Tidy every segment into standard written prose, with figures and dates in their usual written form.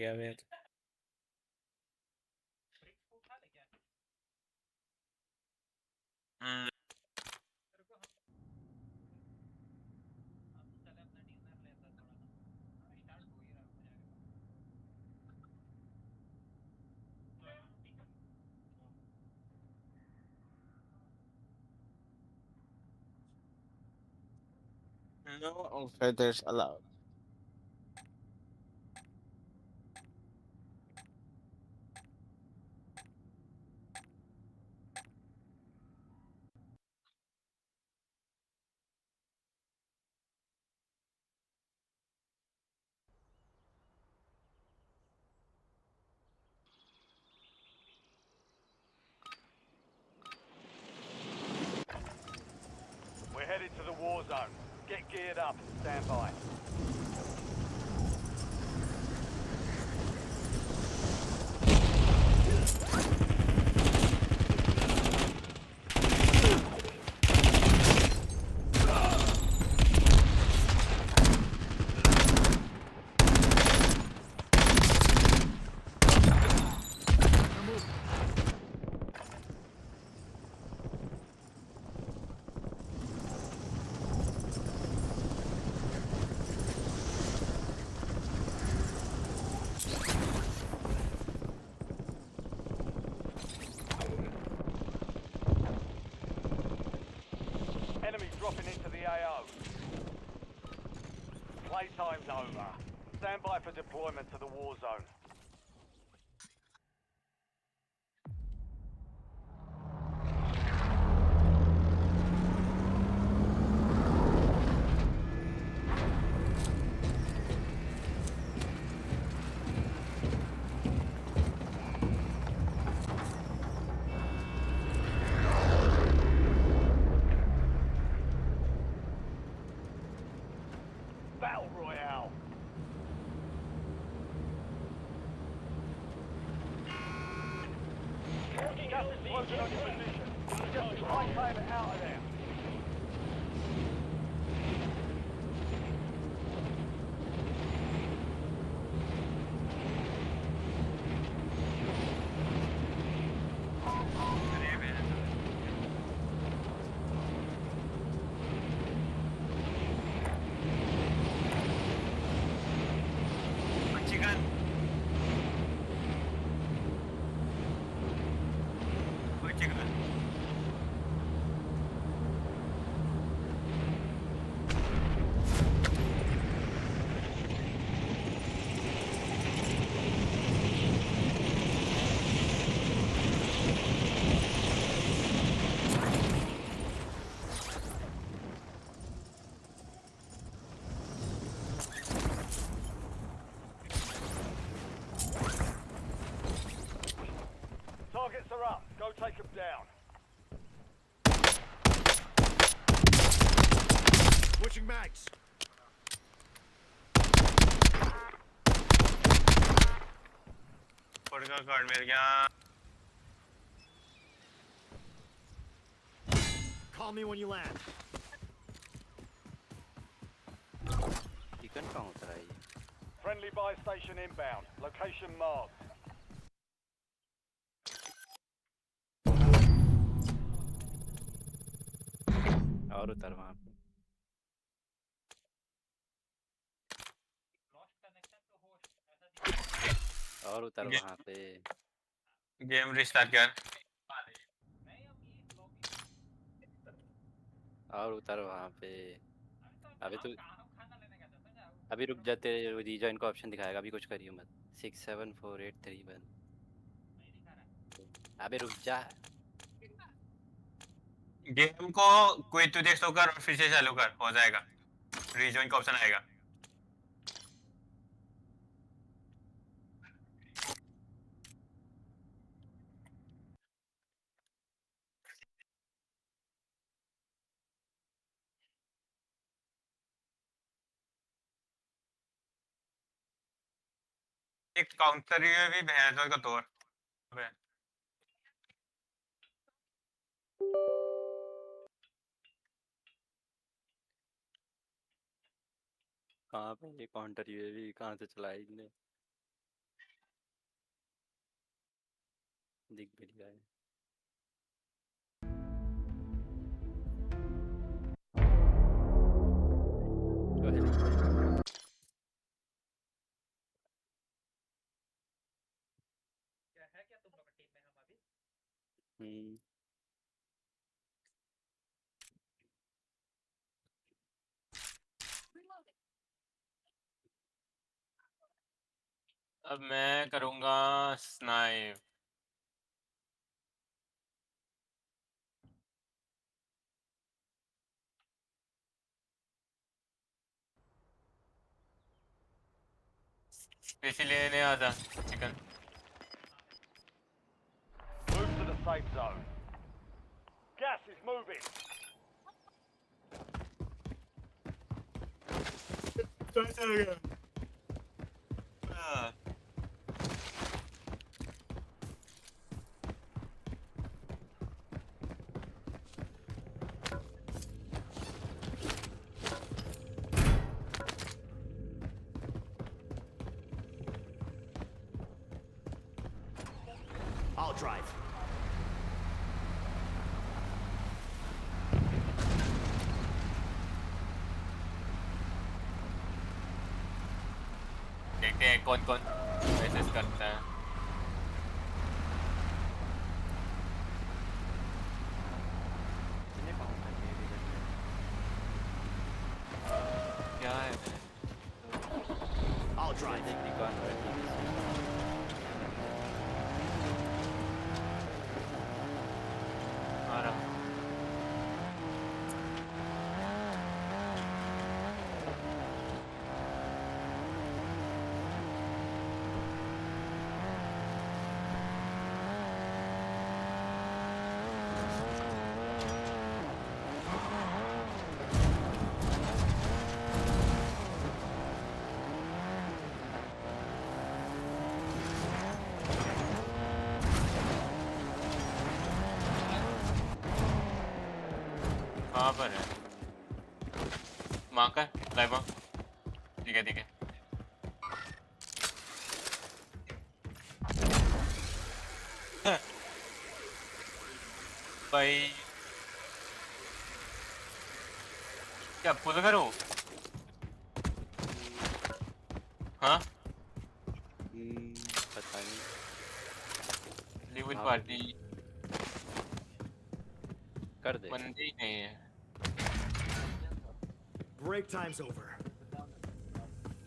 गया फिर। No feathers allowed. We're headed to the war zone. Get geared up. Stand by. Enemy dropping into the AO. Playtime's over. Stand by for deployment to the war zone. Battle Royale. Gas is closing on your position. Just hightail it out of there. Targets are up. Go take them down. Switching mags. पड़का card मिल गया। Call me when you land. Chicken कहाँ उतरा है? Friendly buy station inbound. Location marked. और उतर वहाँ पे। और उतर वहाँ पे। गेम रिस्टार्ट कर। और उतर वहाँ पे। अभी रुक जाते, रीजॉइन का ऑप्शन दिखाएगा, अभी कुछ करियो मत। 674831। अबे रुक जा। गेम को क्विट टू टेक्स्ट होकर और फिर से चालू कर, हो जाएगा। रीजॉइन का ऑप्शन आएगा। एक काउंटर यूएवी भैंसों का तोड़। अबे कहाँ पे ये काउंटर यूएवी कहाँ से चलाई इनने? दिख भी रहा है। Go ahead. हम्म अब मैं करूँगा स्नाइप। स्पेशली लेने आजा chicken. Move to the safe zone. Gas is moving. I'll drive. देखते हैं कौन कौन मैसेज करता है। क्या है I'll drive. देख रिकॉर्ड हो रहा है। आ रहा हूँ। कहाँ पर है? Marker live. ठीक है ठीक है। भाई क्या पुल करो? हाँ पता नहीं। लिव इन हाँ, पार्टी कर दे। बंदे ही नहीं है। Break time's over.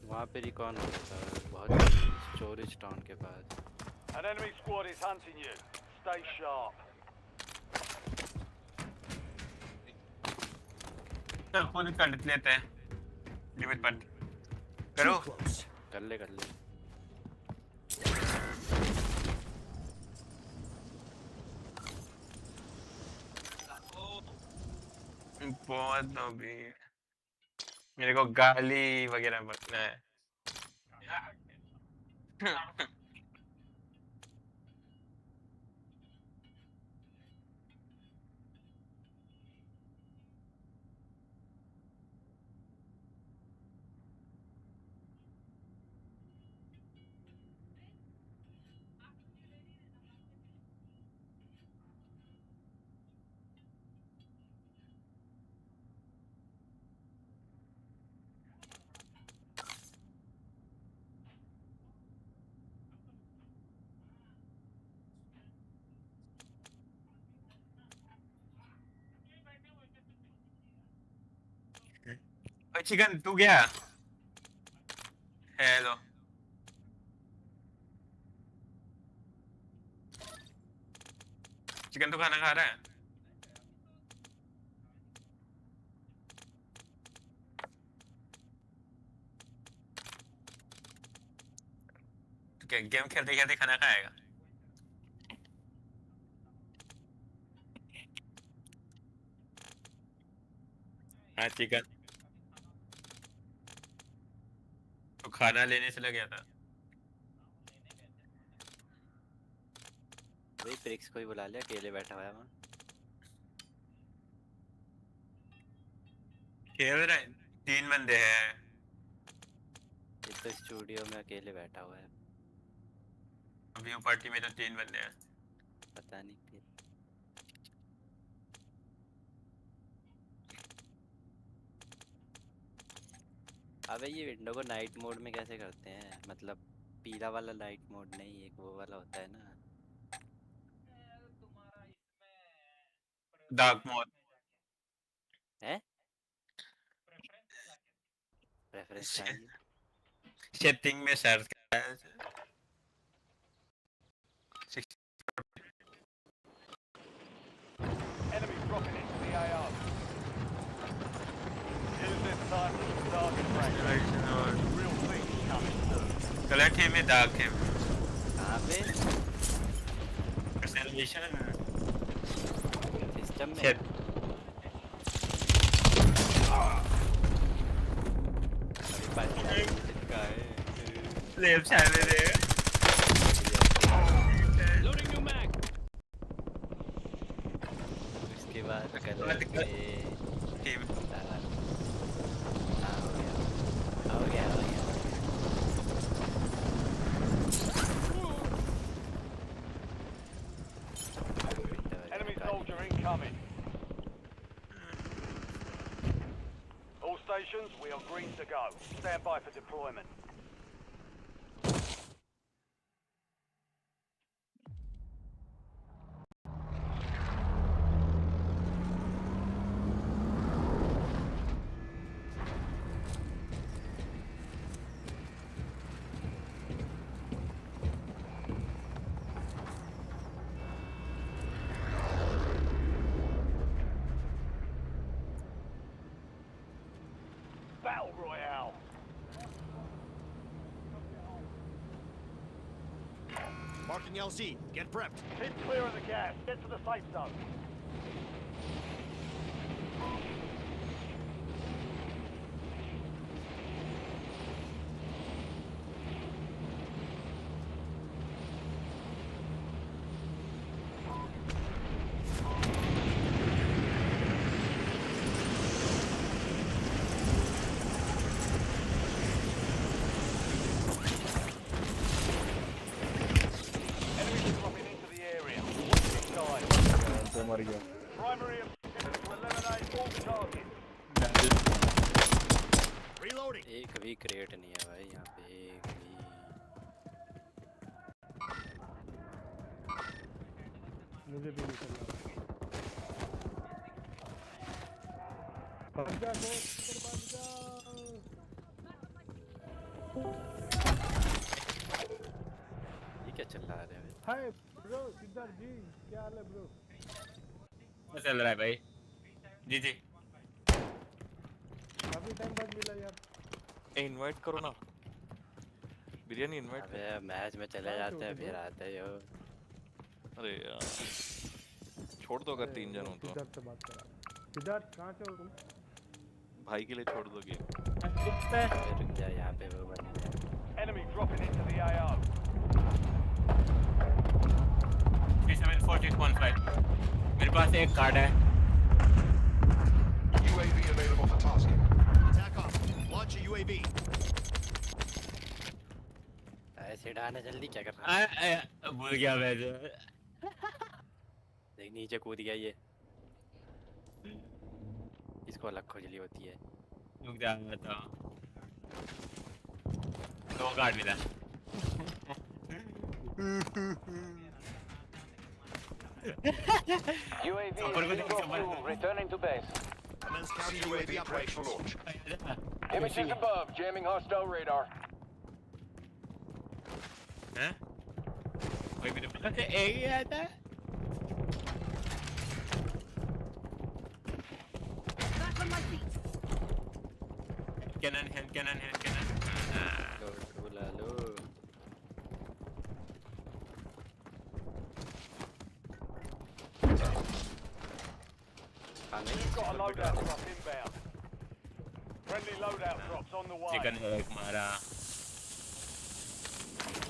वहाँ पे रिकॉन हो रहा था बहुत स्टोरेज टाउन के पास। An enemy squad is hunting you. Stay sharp. चल पुल कर लेते हैं। लिव इन पार्टी Too करो। close. कर ले कर ले। बहुत अभी मेरे को गाली वगैरह बकना है। चिकन तू क्या? हेलो चिकन तो खाना खा रहा है? तो क्या गेम खेलते खेलते खाना खाएगा? हाँ चिकन तो खाना लेने चला गया था। वही प्रिक्स को ही बुला लिया, अकेले बैठा हुआ है वहाँ। खेल रहे हैं 3 बंदे हैं। इस तो स्टूडियो में अकेले बैठा हुआ है। व्यू पार्टी में तो 3 बंदे हैं। पता नहीं फिर। अबे ये विंडो को नाइट मोड में कैसे करते हैं? मतलब पीला वाला नाइट मोड नहीं, एक वो वाला होता है ना। डार्क मोड है रेफरेंस चाहिए। सेटिंग में सर्च करना है। Enemy dropping into the AO. Use this time to target practice. Real things coming soon. Colour theme में डार्क थीम कहाँ पे? पर्सनलाइजेशन सिस्टम में। सेट अभी पर्सनलाइजेशन का है। लेफ्ट साइड में दे लोडिंग न्यू मैग। उसके बाद कलर पे टीम हो गया। Enemy soldier incoming. All stations, we are green to go. Stand by for deployment. Battle Royale. Marking LZ. Get prepped. Keep clear of the gas. Get to the safe zone. Enemies dropping into the area. Watch this side. Primary objective is to eliminate all targets. Reloading. एक भी create नहीं है भाई यहाँ पे, एक भी। मुझे भी नहीं करना। भाग जा दोस्त, इधर भाग जा। ये क्या चिल्ला रहे हैं? हाय ब्रो, सिद्धार्थ जी, क्या हाल है ब्रो? क्या चल रहा है भाई? जी जी काफी टाइम बाद मिला यार। इनवाइट करो ना, बिरयानी इनवाइट अबे मैच में चले जाते हैं फिर आते हो। अरे यार छोड़ दो, अगर 3 जन हो तो। सिद्धार्थ से बात करा। सिद्धार्थ कहाँ से हो तुम? भाई के लिए छोड़ दो गेम। रुक जा, यहाँ पे वो बंदे हैं। Enemy dropping into the AO. 374615 मेरे पास एक कार्ड है। UAV available for tasking. Attack off. Launch a UAV. ऐसे डालना जल्दी, क्या कर रहा भूल गया मैं जो। है? देख नीचे कूद गया ये। इसको अलग खुजली होती है। रुक जा तो 2 कार्ड मिला। UAV ऊपर को देख के returning to base. Commence counter UAV UAV prepped for operations. launch. Images above, jamming hostile radar. हैं? कोई मेरे पास एक ही आता है। कैनन है, कैनन है, कैनन। लो बुला लो। You've got a loadout drop inbound. Friendly loadout drops on the way. Chicken है एक मारा।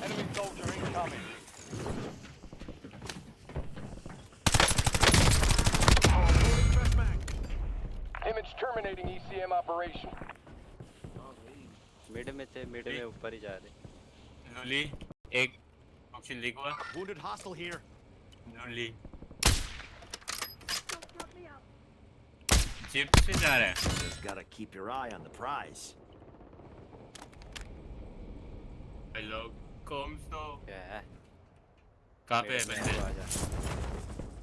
Enemy soldier incoming. Image terminating ECM operation. Mid में थे, मिड में ऊपर ही जा रहे। लूली एक ऑप्शन लीक हुआ। Wounded hostile here. लुल्ली जिप से जा रहा है Just gotta keep your eye on the prize. Hello comms तो क्या है कहाँ पे है मेरे बंदे को आजा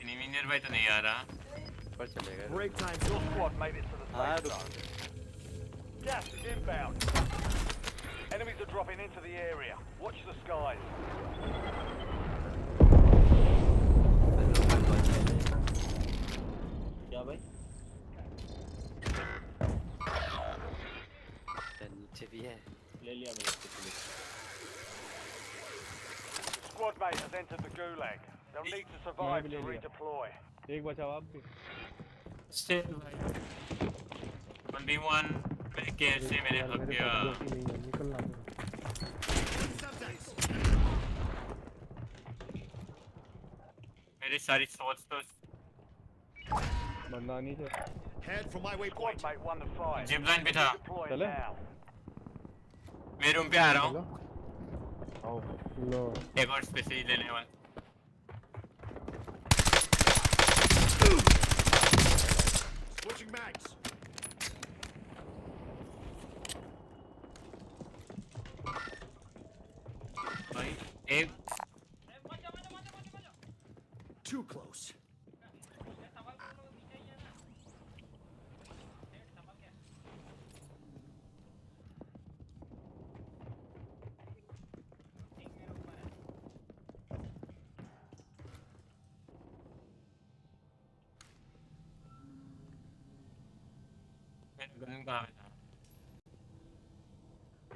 इन्जीनियर भाई तो नहीं आ रहा पर चलेगा Break time. Your squad made it to the हाँ safe रुक zone. Gas is inbound. Enemies are dropping into the area. Watch the skies. क्या भाई? नीचे भी है ले लिया मैंने इसको police. The squad mate has entered the gulag. They'll need to survive to redeploy. एक बचाओ आप भी स्टिल भाई 1v1 मैं कैसे मैंने हक गया निकलना है मेरी सारी सोच तो बंदा नहीं थे Head for my Squad waypoint. mate won the fight. Zip line पे था Deploying चले? now. मैं रूम पे आ रहा हूँ हेलो आओ लो एक और स्पेशली लेने वाला Switching mags. भाई एक Too close. गन कहाँ है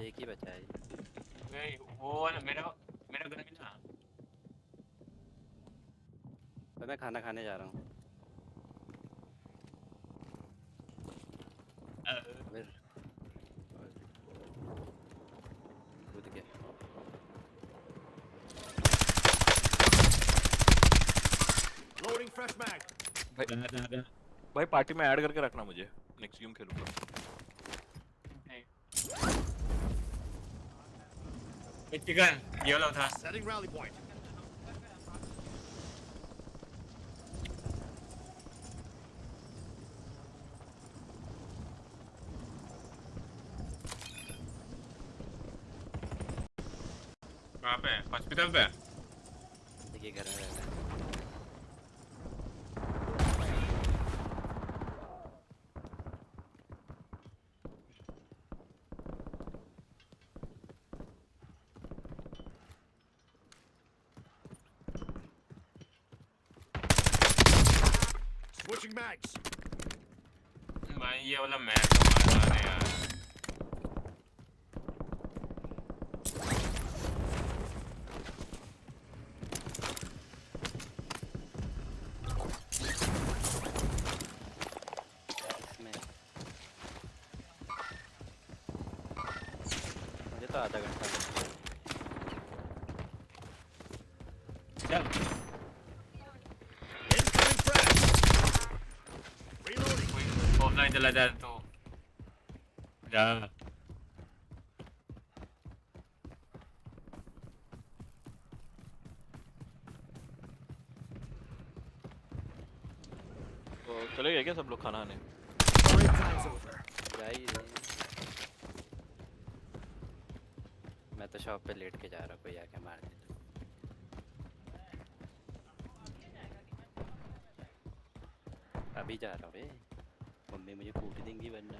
एक ही बचा है भाई वो वाला मेरा मेरा गन भी था तो मैं खाना खाने जा रहा हूँ फिर कूद के Loading fresh mag. भाई पार्टी में ऐड करके रखना मुझे नेक्स्ट गेम खेलूंगा चिकन ये वाला था Setting rally point. कहाँ पे हॉस्पिटल पे देखिए घर में रहता है Switching mags. भाई ये वाला मैच तो मार रहा है यार इसमें मुझे तो आधा घंटा लगता है चल Incoming fresh. Reloading. कोई ऑफलाइन चला जाए तो जा तो चले गए क्या सब लोग खाना खाने Break time's over. जा ही रहे हैं। मैं तो शॉप पे लेट के जा रहा हूँ कोई आके मार दे अभी जा रहा हूँ मम्मी मुझे कूट देंगी वरना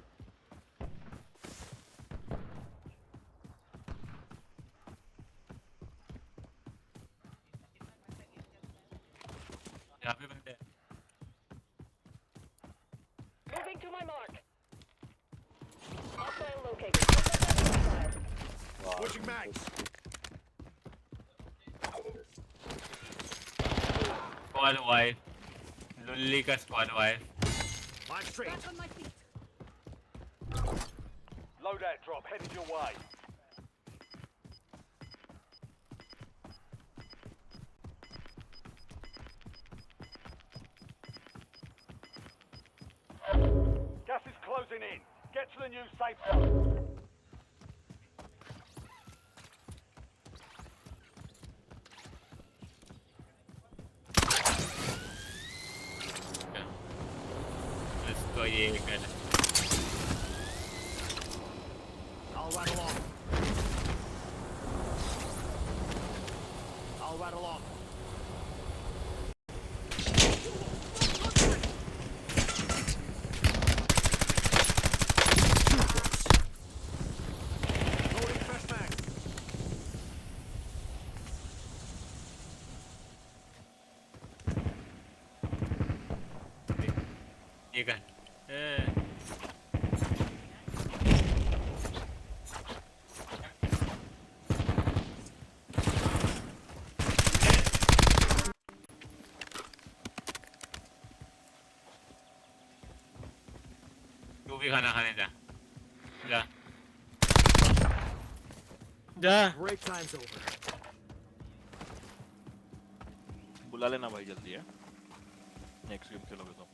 यहाँ पे बंदे Moving to my mark. Hostile located. Switching mags. Squad wipe लुल्ली का squad wipe Line straight. Back on my feet. Loadout drop headed your way. Gas is closing in. Get to the new safe zone. इसको ये कर I'll ride along. I'll ride along. Loading fresh mag. ये कर तू भी खाना खाने जा जा जा Break time's over. बुला लेना भाई जल्दी है नेक्स्ट गेम खेलोगे तो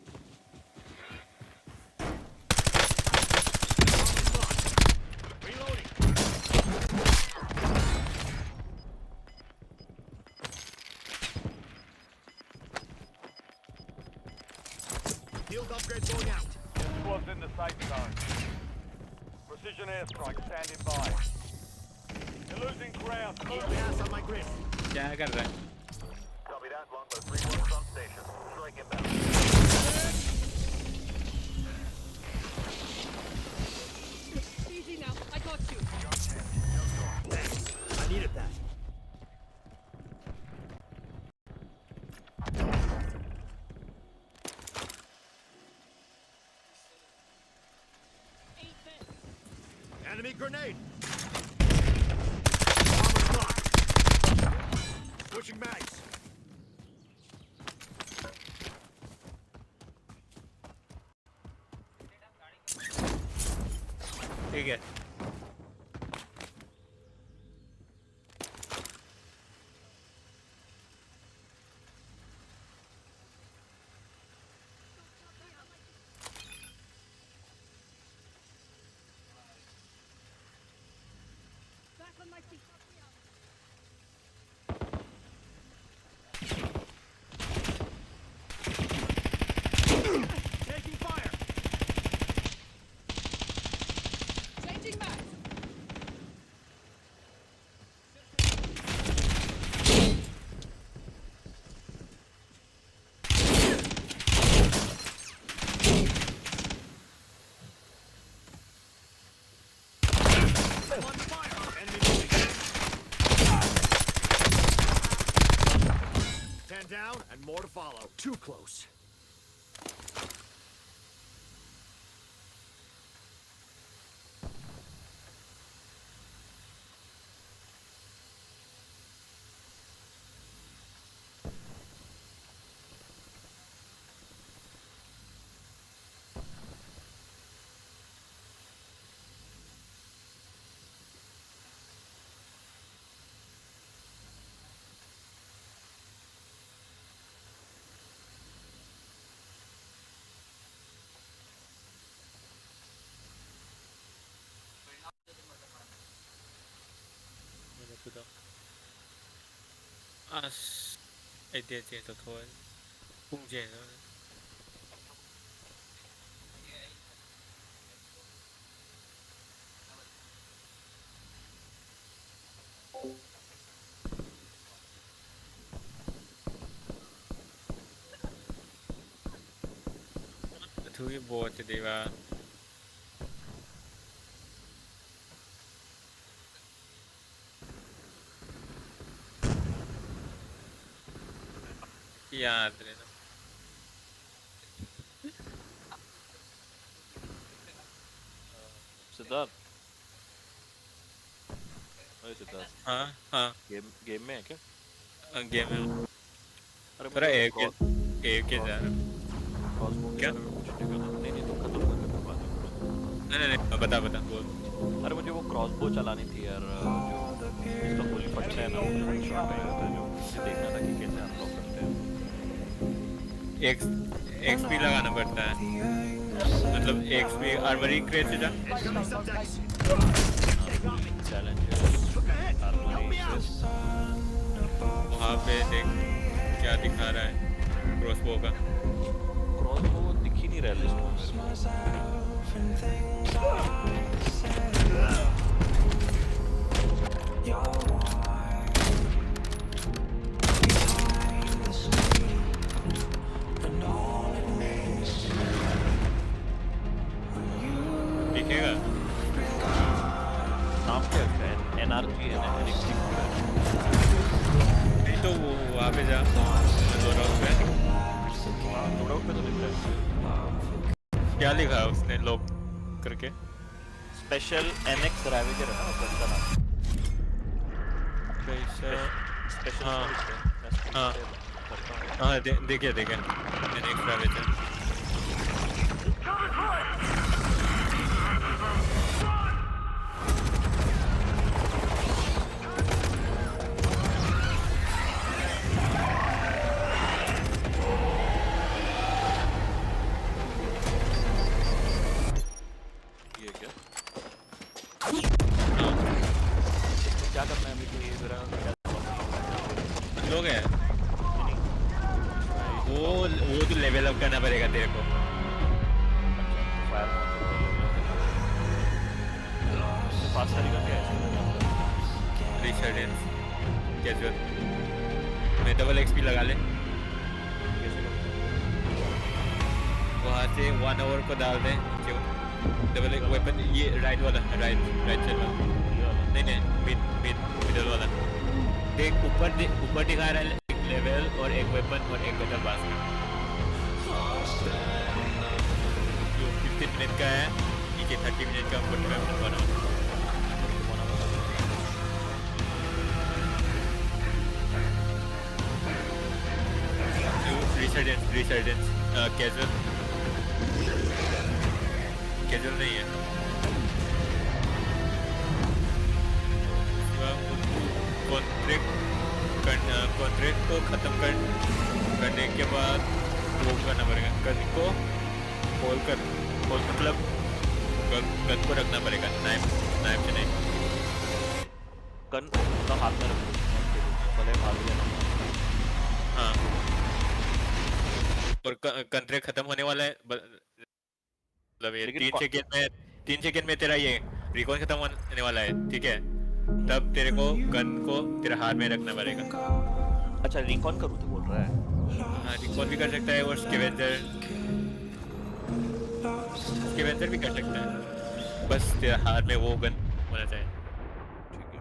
Reloading. Field upgrade going out. Squad's in the safe zone. Precision airstrike standing by. You're losing ground. Keep gas on my grid. क्या कर रहा है Copy that. Longbow 3-1 front station. Strike inbound. Easy now. I got you. Thanks. I needed that. Enemy grenade. Armor's knocked. Switching mags. ठीक है Back on my feet. Taking fire. Changing max. I'm on fire. Enemy moving. 10 down and more to follow. Too close. 이때 더 더 공제는 둘이 뭐 어때 봐 याद रहना सिद्धार्थ अरे सिद्धार्थ हाँ हाँ game में है क्या गेम में अरे पर एक के जा क्या नहीं तो खत्म कर देना बाद में नहीं बता बोल अरे मुझे वो क्रॉसबो चलानी थी यार जो इसका फुली फट है ना वो शॉट नहीं होता जो मुझे देखना था कि कैसे अनलॉक करते हैं एक्सपी लगाना पड़ता है मतलब एक्सपी आर्मरी क्रेट से जा वहाँ पे देख क्या दिखा रहा है क्रॉसबो का क्रॉसबो दिख ही नहीं रहा लिस्ट दिखेगा नाम क्या है एनआरजी है ना नहीं तो वो वहाँ पे जा लोडाउट पे लोडाउट पे तो लिख रहा है क्या लिखा है उसने लॉग करके स्पेशल एनएक्स रैवेजर है ना उसका नाम स्पेशल हाँ हाँ हाँ देखिए मैंने एक्स्ट्रा बेचा क्या करना है अभी तो ये जरा लोग हैं वो तो लेवल अप करना पड़ेगा तेरे को फास्ट सारी का क्या है रिसर्डेंस कैजुअल मैं डबल एक्सपी लगा ले वहाँ से 1 आवर को डाल दें डबल वेपन ये राइट वाला राइट साइड वाला नहीं मिडल वाला देख ऊपर दिखा रहा है एक लेवल और एक वेपन और एक गटर बास्केट जो 15 मिनट का है नीचे 30 मिनट का 45 मिनट बना रिसर्डेंस कैजुअल नहीं है कॉन्ट्रैक्ट को ख़त्म करने के बाद वो करना पड़ेगा गन को होल मतलब गन को रखना पड़ेगा नाइफ से नहीं गन का हाथ में रखो भले भाग जाए हाँ और कॉन्ट्रैक्ट खत्म होने वाला है मतलब ये 3 सेकेंड में तेरा ये रिकॉन खत्म होने वाला है ठीक है तब तेरे को गन को तेरे हाथ में रखना पड़ेगा अच्छा रिकॉन करूँ तो बोल रहा है हाँ रिकॉन भी कर सकता है और स्कैवेंजर भी कर सकता है बस तेरे हाथ में वो गन होना चाहिए ठीक है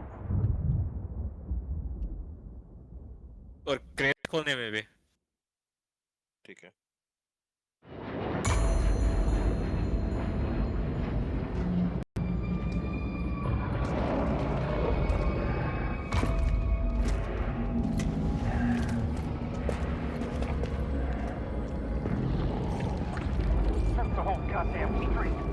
और क्रेट खोलने में भी ठीक है The whole goddamn street.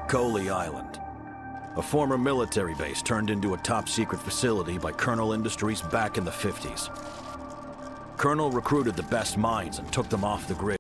Coley Island, a former military base turned into a top-secret facility by Colonel Industries back in the 50s. Colonel recruited the best minds and took them off the grid.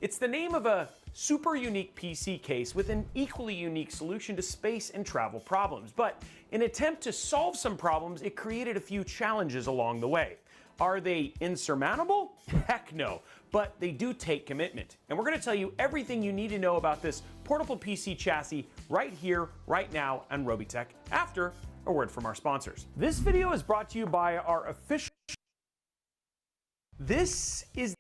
It's the name of a super unique PC case with an equally unique solution to space and travel problems. But in an attempt to solve some problems, it created a few challenges along the way. Are they insurmountable? Heck no, but they do take commitment. And we're gonna tell you everything you need to know about this portable PC chassis right here, right now on Robotech after a word from our sponsors. This video is brought to you by our official... This is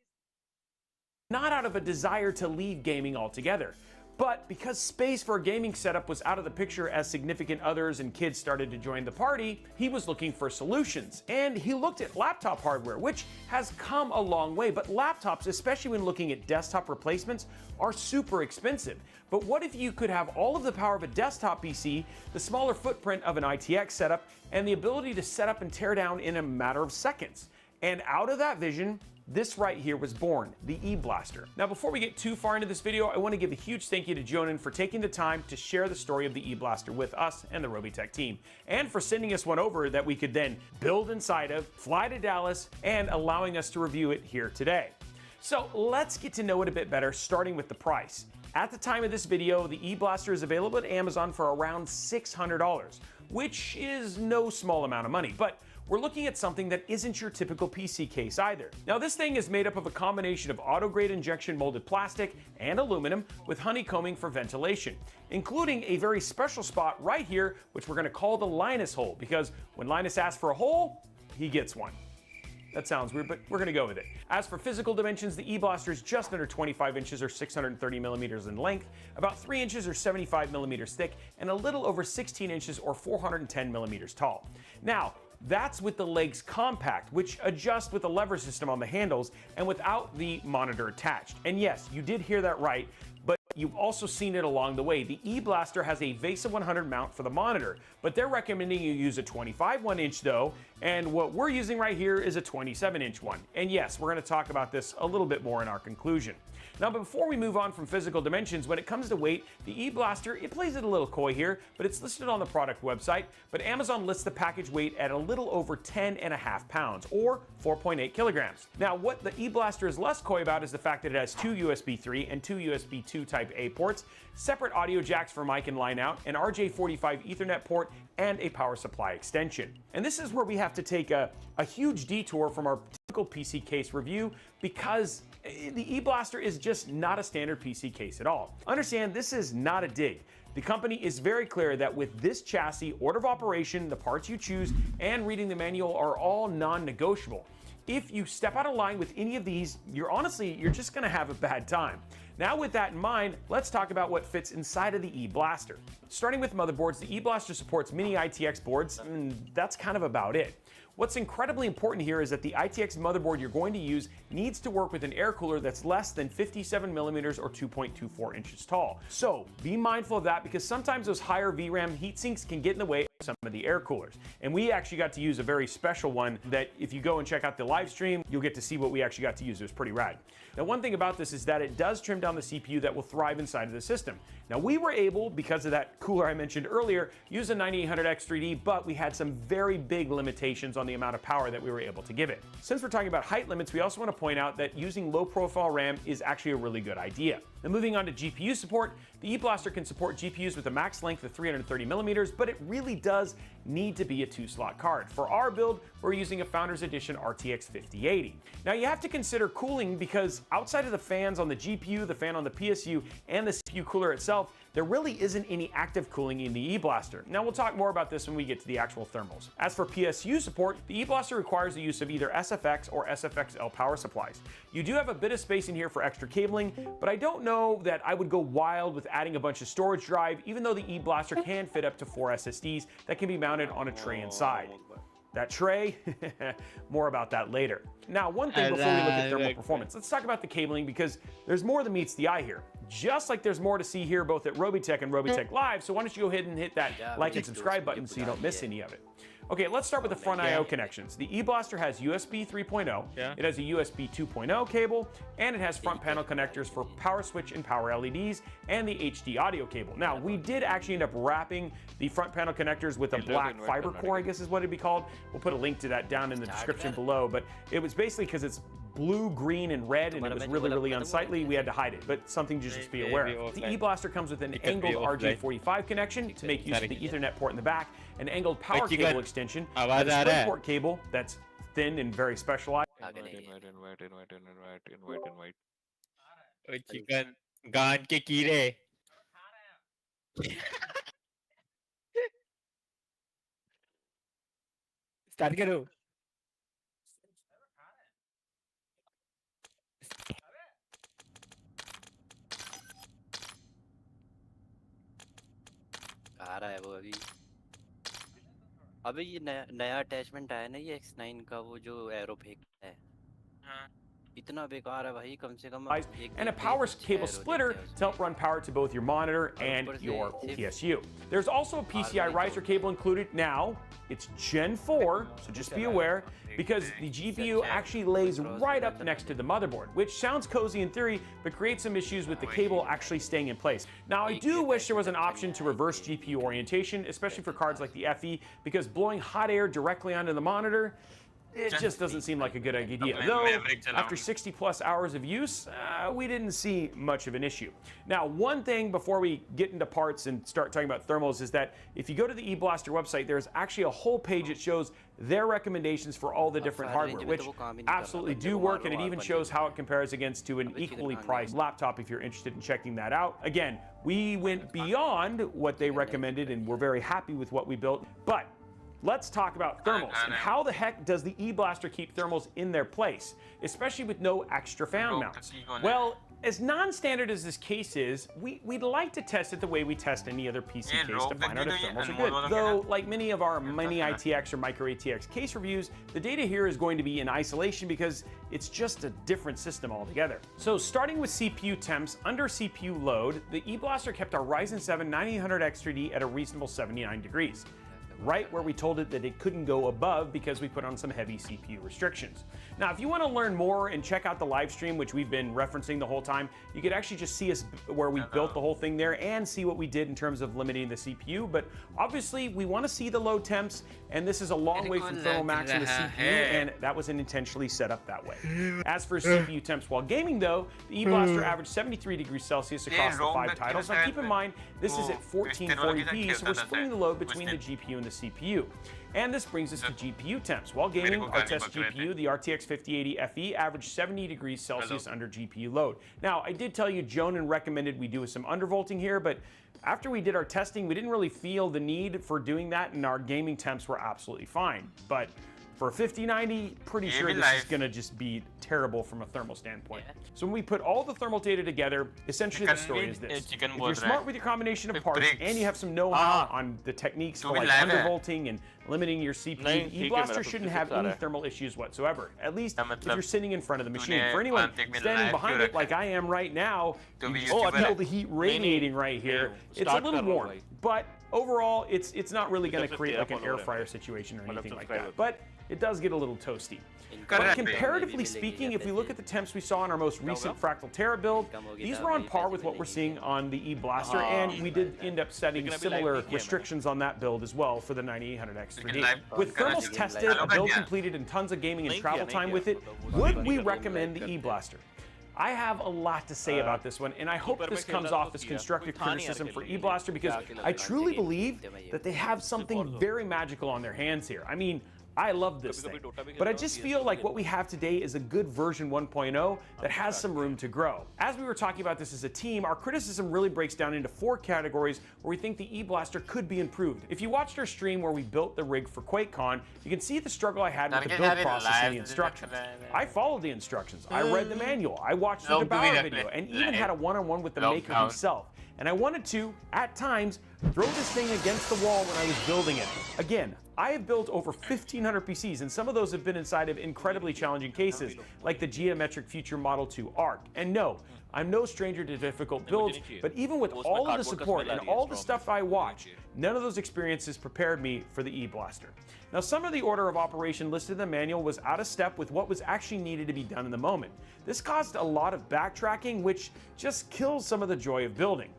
not out of a desire to leave gaming altogether, but because space for a gaming setup was out of the picture as significant others and kids started to join the party, he was looking for solutions. And he looked at laptop hardware, which has come a long way, but laptops, especially when looking at desktop replacements, are super expensive. But what if you could have all of the power of a desktop PC, the smaller footprint of an ITX setup, and the ability to set up and tear down in a matter of seconds? And out of that vision, this right here was born, the eBlaster. Now, before we get too far into this video, I want to give a huge thank you to Jonan for taking the time to share the story of the eBlaster with us and the Robotech team, and for sending us one over that we could then build inside of, fly to Dallas, and allowing us to review it here today. So let's get to know it a bit better, starting with the price. At the time of this video, the eBlaster is available at Amazon for around $600, which is no small amount of money, but we're looking at something that isn't your typical PC case either. Now, this thing is made up of a combination of auto-grade injection molded plastic and aluminum with honeycombing for ventilation, including a very special spot right here, which we're gonna call the Linus hole, because when Linus asks for a hole, he gets one. That sounds weird, but we're gonna go with it. As for physical dimensions, the eBlaster is just under 25 inches or 630 millimeters in length, about 3 inches or 75 millimeters thick, and a little over 16 inches or 410 millimeters tall. Now, that's with the legs compact, which adjust with a lever system on the handles and without the monitor attached. And yes, you did hear that right, but you've also seen it along the way. The eBlaster has a VESA 100 mount for the monitor, but they're recommending you use a 25 1-inch though, and what we're using right here is a 27-inch one. And yes, we're gonna talk about this a little bit more in our conclusion. Now, before we move on from physical dimensions, when it comes to weight, the eBlaster, it plays it a little coy here, but it's listed on the product website, but Amazon lists the package weight at a little over 10.5 pounds, or 4.8 kilograms. Now, what the eBlaster is less coy about is the fact that it has 2 USB 3 and 2 USB 2 Type A ports, separate audio jacks for mic and line out, an RJ45 Ethernet port, and a power supply extension. And this is where we have to take a huge detour from our typical PC case review, because the eBlaster is just not a standard PC case at all. Understand, this is not a dig. The company is very clear that with this chassis, order of operation, the parts you choose, and reading the manual are all non-negotiable. If you step out of line with any of these, you're just gonna have a bad time. Now, with that in mind, let's talk about what fits inside of the eBlaster. Starting with motherboards, the eBlaster supports mini ITX boards, and that's kind of about it. What's incredibly important here is that the ITX motherboard you're going to use needs to work with an air cooler that's less than 57 millimeters or 2.24 inches tall. So be mindful of that, because sometimes those higher VRAM heat sinks can get in the way of some of the air coolers. And we actually got to use a very special one that if you go and check out the live stream, you'll get to see what we actually got to use. It was pretty rad. Now, one thing about this is that it does trim down the CPU that will thrive inside of the system. Now, we were able, because of that cooler I mentioned earlier, use a 9800X 3D, but we had some very big limitations on the amount of power that we were able to give it. Since we're talking about height limits, we also want to point out that using low profile RAM is actually a really good idea. Now, moving on to GPU support, the eBlaster can support GPUs with a max length of 330 millimeters, but it really does need to be a 2-slot card. For our build, we're using a Founders Edition RTX 5080. Now you have to consider cooling because outside of the fans on the GPU, the fan on the PSU, and the CPU cooler itself, there really isn't any active cooling in the E-Blaster. Now we'll talk more about this when we get to the actual thermals. As for PSU support, the E-Blaster requires the use of either SFX or SFXL power supplies. You do have a bit of space in here for extra cabling, but I don't know that I would go wild with adding a bunch of storage drive, even though the E-Blaster can fit up to 4 SSDs that can be mounted on a tray inside. That tray, more about that later. Now, one thing before we look at thermal performance, let's talk about the cabling because there's more than meets the eye here. Just like there's more to see here both at Robitech and Robitech Live, so why don't you go ahead and hit that like and subscribe button so you don't miss any of it. Okay, let's start with the front I/O connections. The E-Blaster has USB 3.0, it has a USB 2.0 cable, and it has front panel connectors for power switch and power LEDs, and the HD audio cable. Now, we did actually end up wrapping the front panel connectors with a black fiber core, I guess is what it'd be called. We'll put a link to that down in the description below, but it was basically because it's blue, green, and red, and it was really, really unsightly. We had to hide it, but something to just be aware of. The E-Blaster comes with an angled RJ45 connection to make use of the Ethernet port in the back, an angled power cable extension, a display port cable that's thin and very specialized. Chicken गान के कीड़े start करो आ रहा है वो अभी ये नया अटैचमेंट आया ना ये X9 का वो जो एरो फेंकता है इतना बेकार है भाई कम से कम and a power cable splitter to help run power to both your monitor and your PSU. There's also a PCI riser cable included. Now, it's Gen 4, so just be aware, because the GPU actually lays right up next to the motherboard, which sounds cozy in theory, but creates some issues with the cable actually staying in place. Now, I do wish there was an option to reverse GPU orientation, especially for cards like the FE, because blowing hot air directly onto the monitor, it just doesn't seem like a good idea. Though, after 60 plus hours of use, we didn't see much of an issue. Now, one thing before we get into parts and start talking about thermals is that if you go to the E-Blaster website, there's actually a whole page that shows their recommendations for all the different hardware, which absolutely do work, and it even shows how it compares against to an equally priced laptop if you're interested in checking that out. Again, we went beyond what they recommended, and we're very happy with what we built, but let's talk about thermals and how the heck does the E-Blaster keep thermals in their place, especially with no extra fan mounts? Well, as non-standard as this case is, we'd like to test it the way we test any other PC case to find out if thermals are good. Though, like many of our mini ITX or micro ATX case reviews, the data here is going to be in isolation because it's just a different system altogether. So starting with CPU temps, under CPU load, the E-Blaster kept our Ryzen 7 9800X3D at a reasonable 79 degrees. Right where we told it that it couldn't go above because we put on some heavy CPU restrictions. Now, if you want to learn more and check out the live stream, which we've been referencing the whole time, you could actually just see us where we built the whole thing there and see what we did in terms of limiting the CPU. But obviously, we want to see the low temps, and this is a long way from thermal max in the CPU, and that wasn't intentionally set up that way. As for CPU temps while gaming, though, the E-Blaster averaged 73 degrees Celsius across the 5 titles. Now, keep in mind, this is at 1440p, so we're splitting the load between the GPU and the CPU. And this brings us to GPU temps. While gaming, our test GPU, the RTX 5080 FE, averaged 70 degrees Celsius under GPU load. Now, I did tell you Jonan recommended we do some undervolting here, but after we did our testing, we didn't really feel the need for doing that, and our gaming temps were absolutely fine. But for a 5090, pretty sure this is going to just be terrible from a thermal standpoint. So when we put all the thermal data together, essentially the story is this. If you're smart with your combination of parts and you have some know-how on the techniques for like undervolting and limiting your CPU, E-Blaster shouldn't have any thermal issues whatsoever, at least if you're sitting in front of the machine. For anyone standing behind it like I am right now, I feel the heat radiating right here. It's a little warm, but overall, it's not really going to create like an air fryer situation or anything like that. But it does get a little toasty. But comparatively speaking, if we look at the temps we saw in our most recent Fractal Terra build, these were on par with what we're seeing on the E-Blaster, and we did end up setting similar restrictions on that build as well for the 9800X3D. With thermals tested, a build completed, and tons of gaming and travel time with it, would we recommend the E-Blaster? I have a lot to say about this one, and I hope this comes off as constructive criticism for eBlaster because I truly believe that they have something very magical on their hands here. I mean, I love this thing, but I just feel like what we have today is a good version 1.0 that has some room to grow. As we were talking about this as a team, our criticism really breaks down into 4 categories where we think the eBlaster could be improved. If you watched our stream where we built the rig for QuakeCon, you can see the struggle I had with the build process and the instructions. I followed the instructions, I read the manual, I watched the Devour video, and even had a one-on-one with the maker himself. And I wanted to, at times, throw this thing against the wall when I was building it. Again, I have built over 1,500 PCs, and some of those have been inside of incredibly challenging cases, like the Geometric Future Model 2 ARC. And no, I'm no stranger to difficult builds, but even with all of the support and all the stuff I watch, none of those experiences prepared me for the eBlaster. Now, some of the order of operation listed in the manual was out of step with what was actually needed to be done in the moment. This caused a lot of backtracking, which just kills some of the joy of building.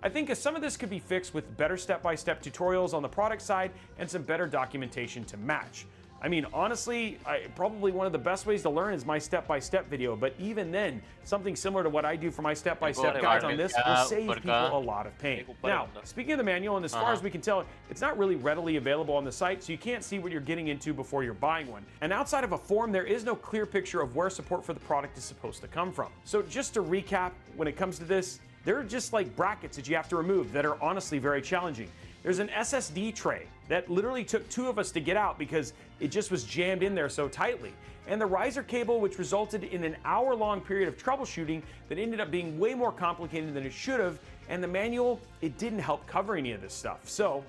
I think some of this could be fixed with better step-by-step tutorials on the product side and some better documentation to match. I mean, honestly, probably one of the best ways to learn is my step-by-step video, but even then, something similar to what I do for my step-by-step guides on this will save people a lot of pain. Now, speaking of the manual, and as far as we can tell, it's not really readily available on the site, so you can't see what you're getting into before you're buying one. And outside of a form, there is no clear picture of where support for the product is supposed to come from. So just to recap, when it comes to this, there are just like brackets that you have to remove that are honestly very challenging. There's an SSD tray that literally took 2 of us to get out because it just was jammed in there so tightly. And the riser cable, which resulted in an hour-long period of troubleshooting that ended up being way more complicated than it should have. And the manual, it didn't help cover any of this stuff. So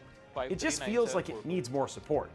it just feels like it needs more support.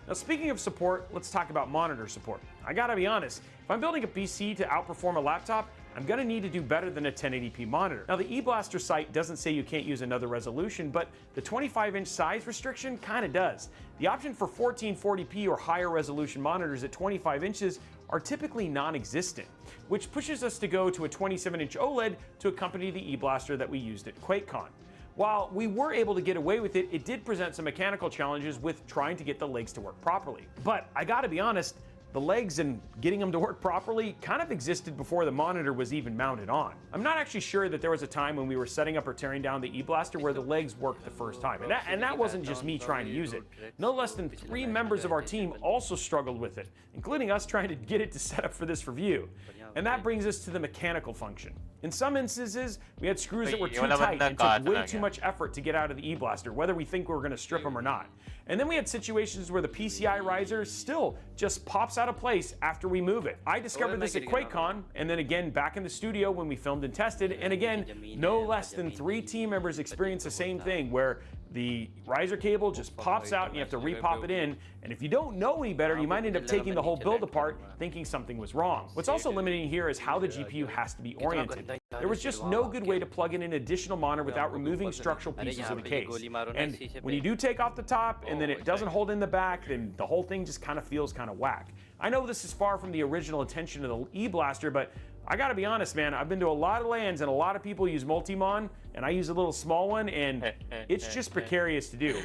Now, speaking of support, let's talk about monitor support. I gotta be honest, if I'm building a PC to outperform a laptop, I'm gonna need to do better than a 1080p monitor. Now, the eBlaster site doesn't say you can't use another resolution, but the 25-inch size restriction kinda does. The option for 1440p or higher resolution monitors at 25 inches are typically non-existent, which pushes us to go to a 27-inch OLED to accompany the eBlaster that we used at QuakeCon. While we were able to get away with it, it did present some mechanical challenges with trying to get the legs to work properly. But I gotta be honest, the legs and getting them to work properly kind of existed before the monitor was even mounted on. I'm not actually sure that there was a time when we were setting up or tearing down the eBlaster where the legs worked the first time. And that wasn't just me trying to use it. No less than 3 members of our team also struggled with it, including us trying to get it to set up for this review. And that brings us to the mechanical function. In some instances, we had screws that were too tight and took way too much effort to get out of the eBlaster, whether we think we were going to strip them or not. And then we had situations where the PCI riser still just pops out of place after we move it. I discovered this at QuakeCon, and then again back in the studio when we filmed and tested, and again, no less than 3 team members experienced the same thing, where the riser cable just pops out and you have to re-pop it in, and if you don't know any better, you might end up taking the whole build apart thinking something was wrong. What's also limiting here is how the GPU has to be oriented. There was just no good way to plug in an additional monitor without removing structural pieces of the case. And when you do take off the top and then it doesn't hold in the back, then the whole thing just kind of feels kind of whack. I know this is far from the original intention of the eBlaster, but I gotta be honest, man, I've been to a lot of LANs and a lot of people use Multimon, and I use a little small one, and it's just precarious to do.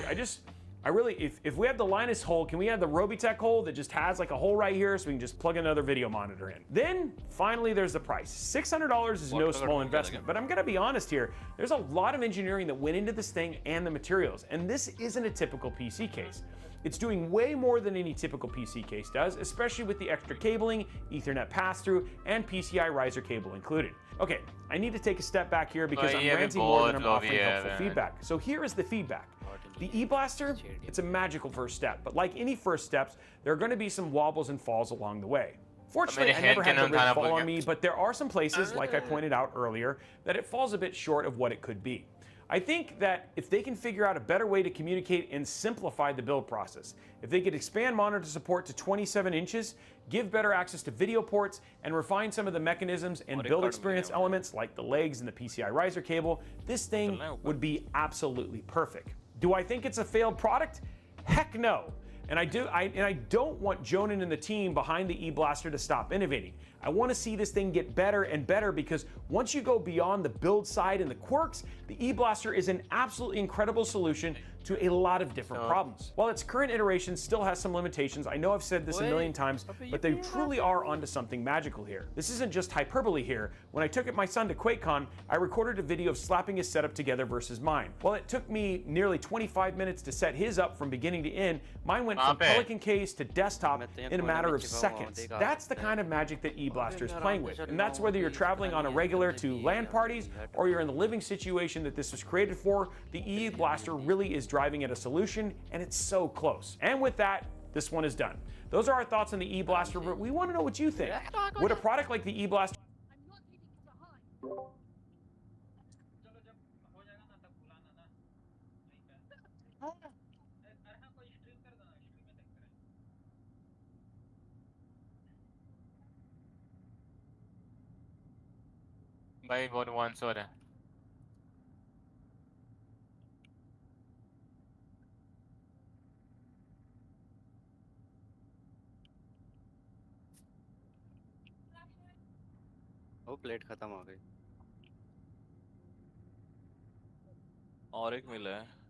I really, if we have the Linus hole, can we have the Robitech hole that just has like a hole right here so we can just plug another video monitor in? Then, finally, there's the price. $600 is no small investment, but I'm gonna be honest here, there's a lot of engineering that went into this thing and the materials, and this isn't a typical PC case. It's doing way more than any typical PC case does, especially with the extra cabling, Ethernet pass-through, and PCI riser cable included. Okay, I need to take a step back here because I'm ranting more than I'm offering helpful feedback. So here is the feedback. The eBlaster, it's a magical first step, but like any first steps, there are going to be some wobbles and falls along the way. Fortunately, I never had the rig fall on me, but there are some places, like I pointed out earlier, that it falls a bit short of what it could be. I think that if they can figure out a better way to communicate and simplify the build process, if they could expand monitor support to 27 inches, give better access to video ports, and refine some of the mechanisms and build experience elements like the legs and the PCI riser cable, this thing would be absolutely perfect. Do I think it's a failed product? Heck no. And I don't want Jonan and the team behind the eBlaster to stop innovating. I want to see this thing get better and better, because once you go beyond the build side and the quirks, the eBlaster is an absolutely incredible solution to a lot of different problems. While its current iteration still has some limitations, I know I've said this a million times, but they truly are onto something magical here. This isn't just hyperbole here. When I took my son to QuakeCon, I recorded a video of slapping his setup together versus mine. While it took me nearly 25 minutes to set his up from beginning to end, mine went from Pelican case to desktop in a matter of seconds. That's the kind of magic that eBlaster is playing with, and that's whether you're traveling on a regular to LAN parties or you're in the living situation that this was created for. The eBlaster really is driving at a solution, and it's so close. And with that, this one is done. Those are our thoughts on the eBlaster, but we want to know what you think. Would a product like the eBlaster I'm not leaving you behind. भाई बहुत 100 है वो plate खत्म हो गई और एक मिला है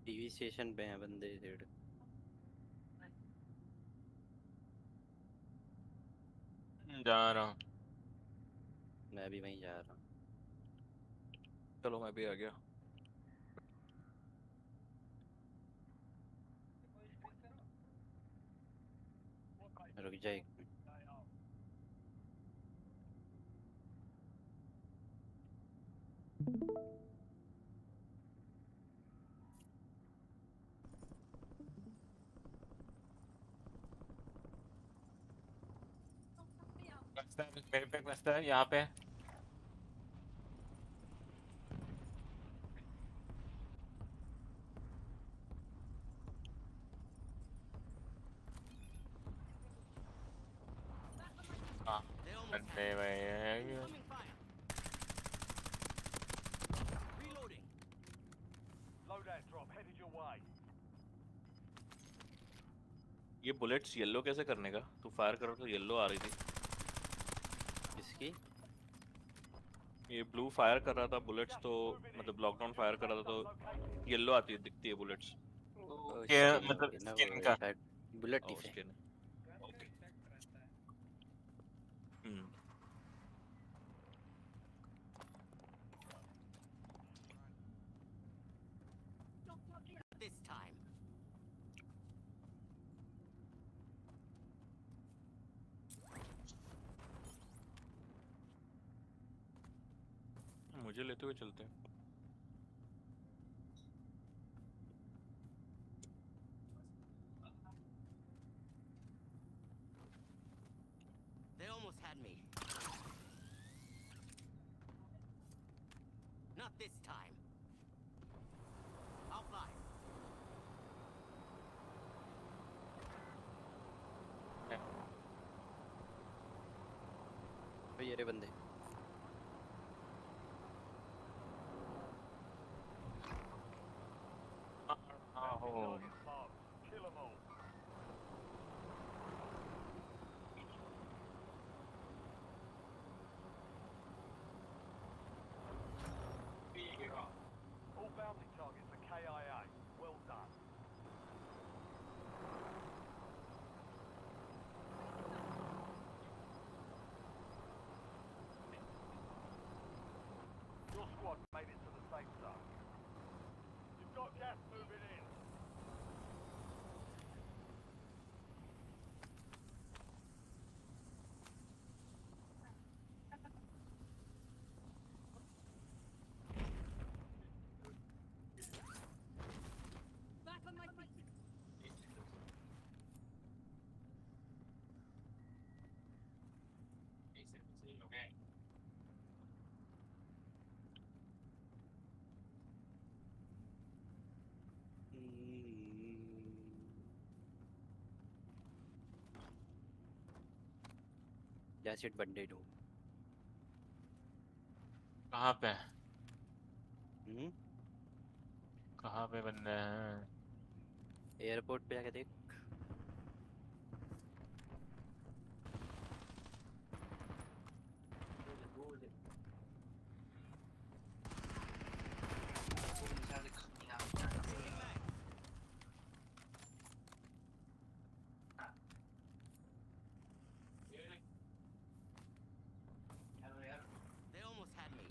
टीवी स्टेशन पे हैं बंदे डेढ़ जा रहा हूँ मैं भी वहीं जा रहा हूँ चलो मैं भी आ गया रुक जा एक मिनट मेरे पे क्लस्टर है यहाँ पे हाँ बंदे भाई Loadout drop headed your way. ये बुलेट्स येलो कैसे करने का तू फायर करो तो येलो आ रही थी किसकी ये ब्लू फायर कर रहा था बुलेट्स तो मतलब लॉकडाउन फायर कर रहा था तो येलो आती है दिखती है बुलेट्स क्या मतलब स्किन का बुलेट और स्किन ओके This time. मुझे लेते हुए चलते हैं They almost had me. Not this time. I'll fly. ये रे बंदे Kill them all. All bounty targets are KIA. Well done. Your squad made it to the safe zone. You've got gas moving in. जैसे बंदे do कहाँ पे हम्म कहाँ पे बंदे हैं? एयरपोर्ट पे जाके देख They almost had me.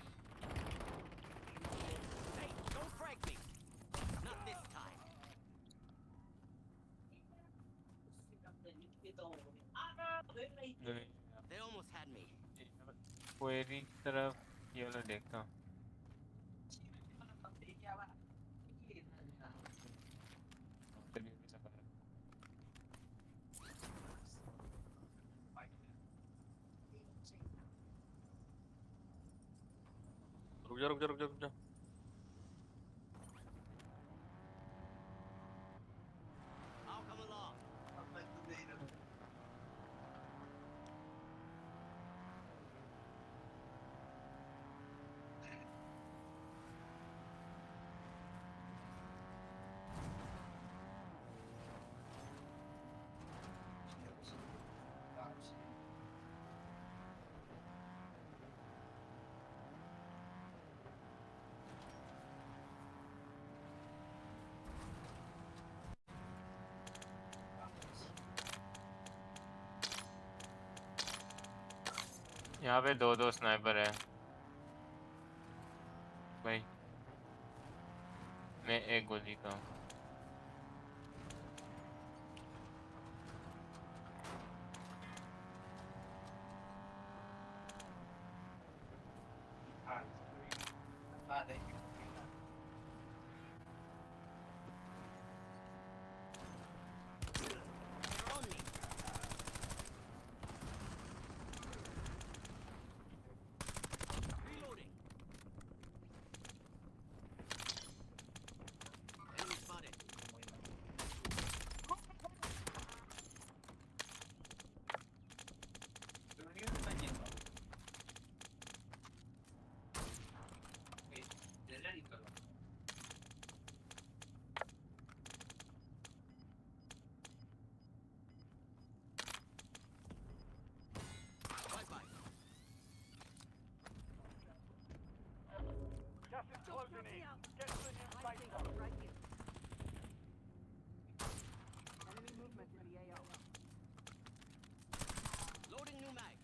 Hey, don't frag me. Not this time. नहीं, They almost had me. Query की तरफ ये वाला देखता हूँ। रुक जा I'll come along. यहाँ पे दो स्नाइपर है भाई। मैं एक गोली का हूँ। They're on me. Reloading. Enemy spotted. Bye-bye. Gas is closing in. Get to the new safe zone. Right here. Enemy movement in the AO. Loading new mag.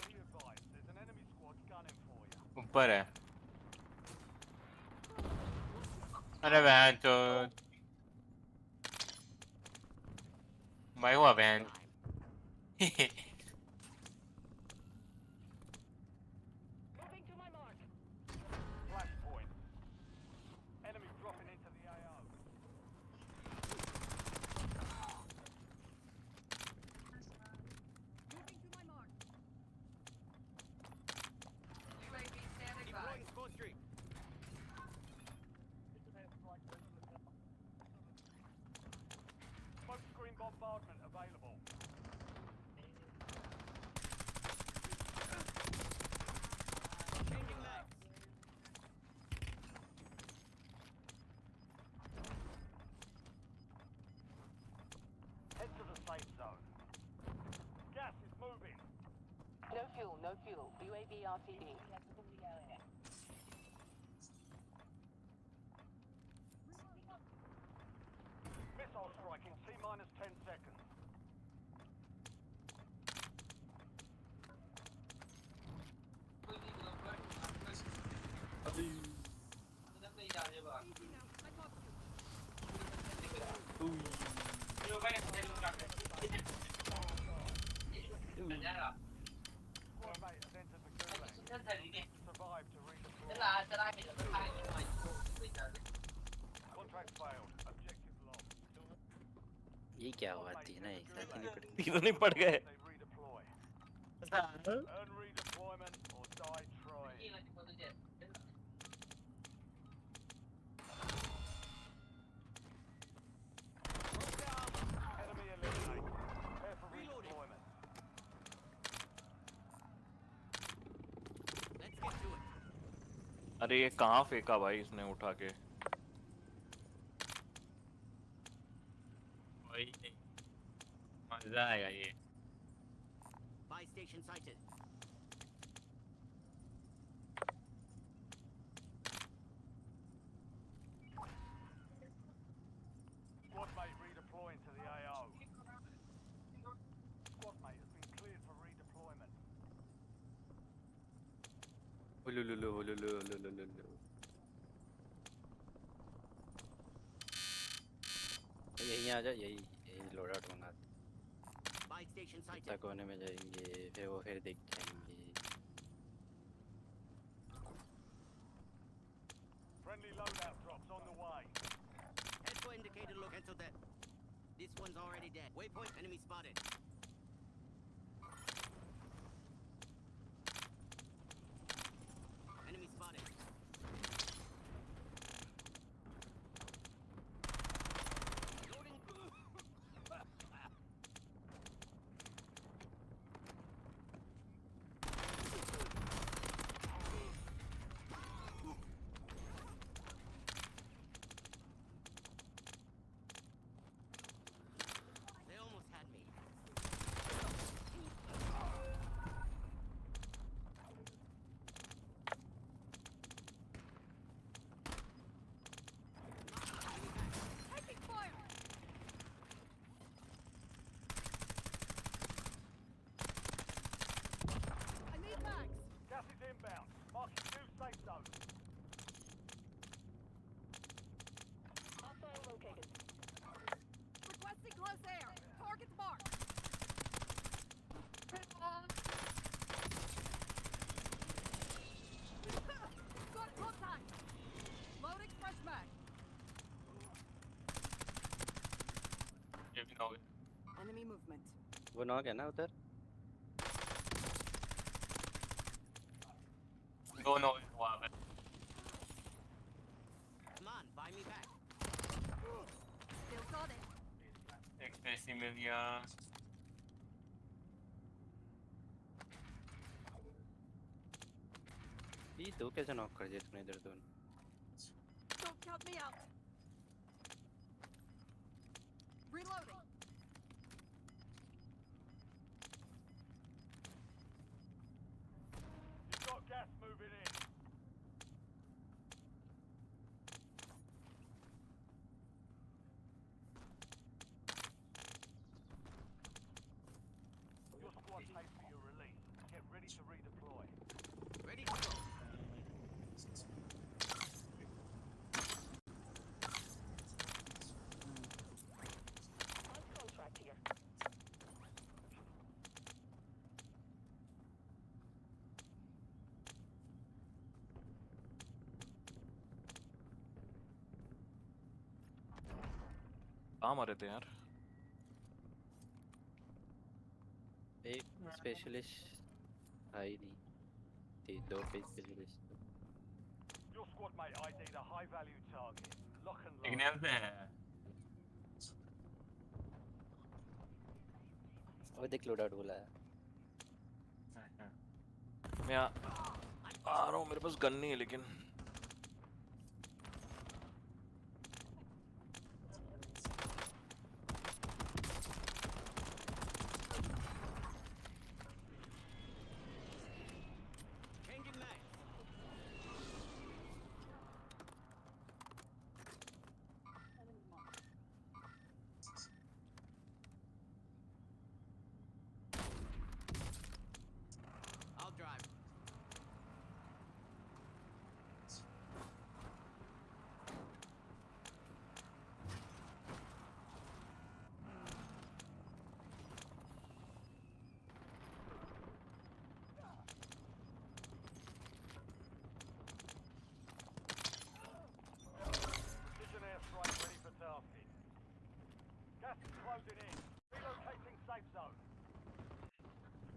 Be advised, there's an enemy squad gunning for you. ऊपर है। अरे बहन तो भाई हुआ बहन। Moving to my mark. Flash point. Enemy dropping into the AO. Moving to my mark. Deploying squad streak. Smoke screen bombardment available. Changing mag. Head to the safe zone. Gas is moving. No fuel, no fuel. UAV RTB. Missile strike in T-minus 10 seconds. Squad mate has entered the gulag. Survived to redeploy. Contract failed. Objective lost. ये क्या हुआ तीन एक साथ ही निपट गए। तीनों नहीं पड़ गए। They redeploy. Earn redeployment or die trying. अरे ये कहाँ फेंका भाई इसने उठा के? वही नहीं, मजा आएगा ये। Buy station sighted. Squad mate redeploying to the AO. Squad mate has been cleared for redeployment. यहीं आ जा, यही लोड आउट मंगा। Buy station sighted. इतना कोने में जाएंगे, फिर वो फिर दिख जाएंगे। Friendly loadout drops on the way. Head for indicator, look into that. This one's already dead. Waypoint, enemy spotted. Enemy spotted. Loading. They almost had me. Taking fire! I need mags! Gas is inbound. Marking new safe zone. Hostile located. Requesting close air. Target's marked. Got close time. Loading fresh mag. ये भी knock है। Enemy movement. वो knock है ना उधर? दो knock है वहाँ पे। Come on, buy me back. Still got it. एक स्पेसी मिल गया। ये दो कैसे नॉक कर दिया तूने इधर दोनों? Don't count me out. Reloading. You've got gas moving in. Your squad mates for your release. Get ready to redeploy. Ready to go. On contract here. कहाँ मारे थे यार? एक स्पेशलिस्ट आई नहीं थी, दो पे specialist. Your squad mate ID'd a high value target. Lock and एक load. नैप पे है। और देख लोड आउट बोला है। मैं आ रहा हूँ, मेरे पास गन नहीं है लेकिन। Changing mag. I'll drive. Precision airstrike ready for tasking. Gas is closing in. Relocating safe zone.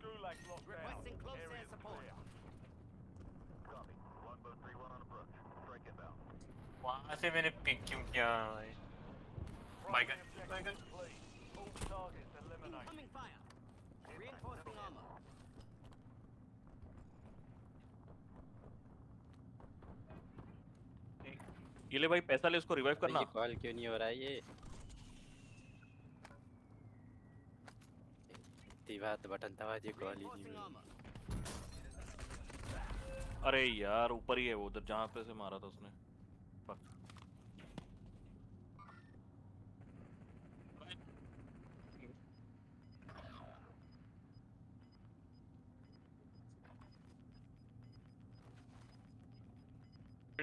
Gulag locked down. Requesting close air Area's support. clear. Copy. Longbow 3-1 on approach. Strike inbound. वहाँ से मैंने pick क्यों किया भाई? Primary gun. My gun. objective complete. All targets eliminated. Incoming fire. Reinforcing armor. ये ले भाई पैसा ले, उसको रिवाइव करना। ये कॉल क्यों नहीं हो रहा है ये? इतनी बात बटन दबा दिए, कॉल ही नहीं हुई। अरे यार ऊपर ही है वो, उधर जहाँ पे से मारा था उसने। Fuck.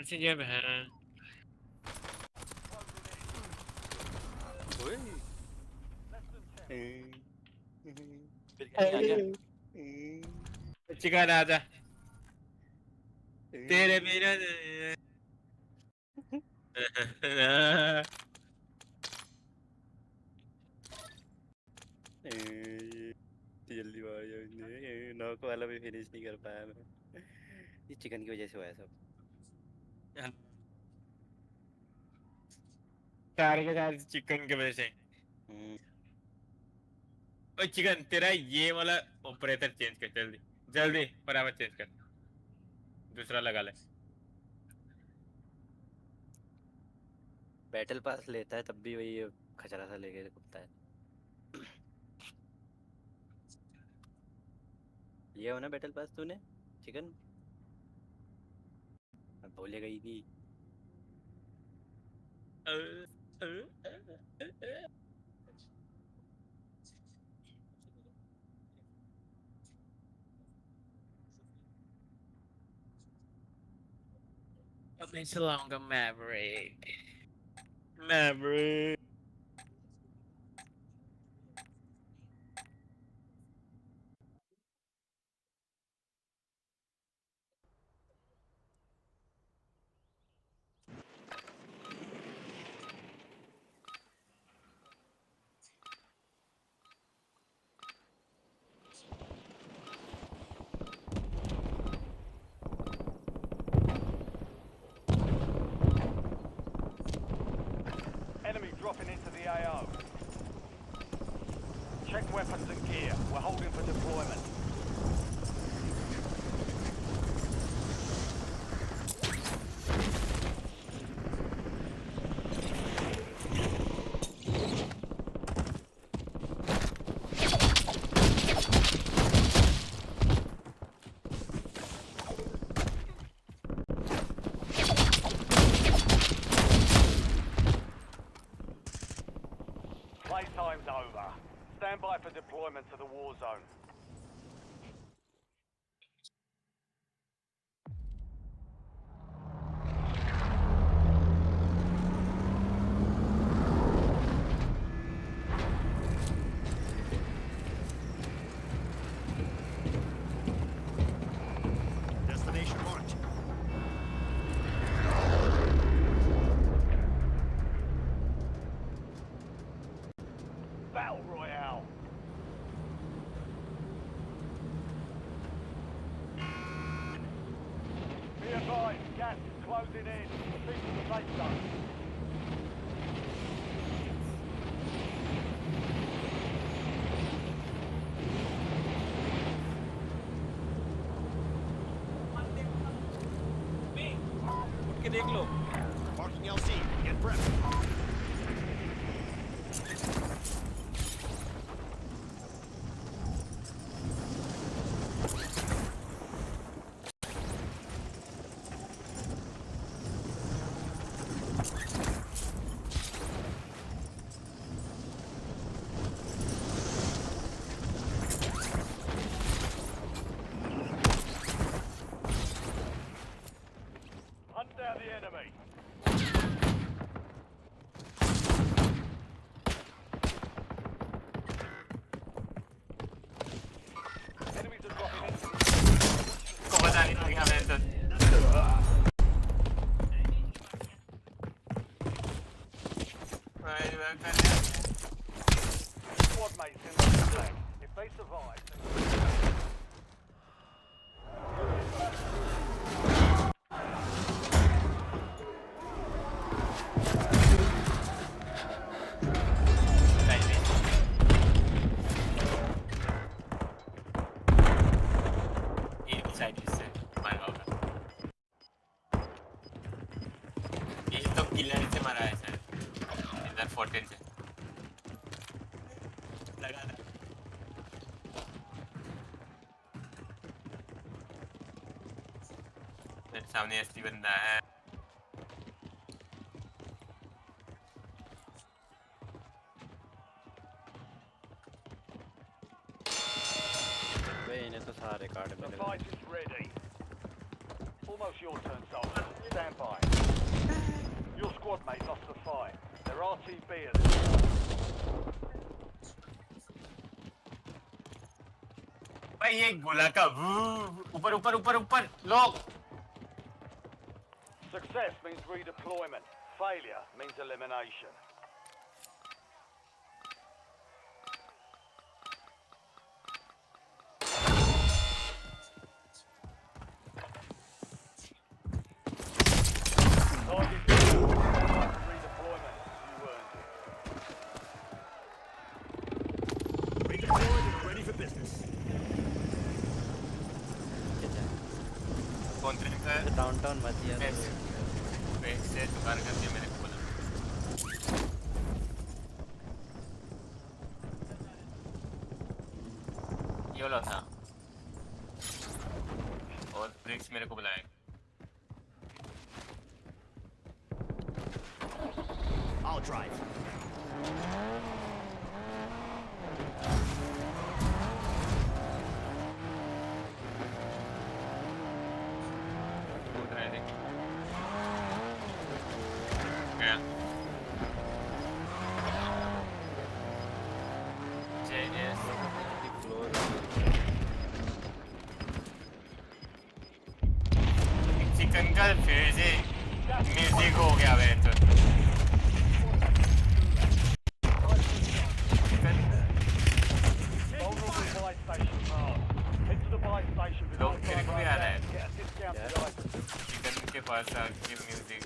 से जब है चिकन आजा तेरे बिना जल्दी मार जाओ, नॉक वाला भी फिनिश नहीं कर पाया मैं। ये चिकन की वजह से हुआ है सब। सारे के सारे चिकन के वजह से। ओ चिकन तेरा ये वाला ऑपरेटर चेंज कर, जल्दी जल्दी फटाफट चेंज कर, दूसरा लगा ले। बैटल पास लेता है तब भी वही खचरा सा लेके घूमता है। लिया हो ना बैटल पास तूने चिकन? अब बोलेगा ही नहीं। मैं चलाऊंगा Maverick. Maverick Enemy dropping into the AO. Check weapons and gear. We're holding for deployment. Playtime's over. Stand by for deployment to the war zone. Destination marked. Battle Royale. Be advised, gas is closing in. Proceed to the safe zone. उठ के देख लो। Marking LC. Get prepped. Hunt down the enemy. Enemies are dropping into the पता नहीं लगा मैं तो। squad mates in the flag. If they survive, then... side से मार होगा। ये तो माउंटेन से लगा था मेरे सामने असली बंदा है इन्हें तो सारे कार्ड The मिले fight is ready. Almost your turn, soldier. Stand by. Your squad mate lost the fight. They're RTB at this भाई ये गोला का ऊपर ऊपर ऊपर ऊपर लोग Success means redeployment. Failure means elimination. Downtown मत यार से दुकान कर दिया मेरे को बोला ये वाला था और ब्रिक्स मेरे को बुलाया I'll drive. फिर से म्यूजिक हो गया वे तो लोग तेरे को भी आ रहा है चिकन के पास आके म्यूजिक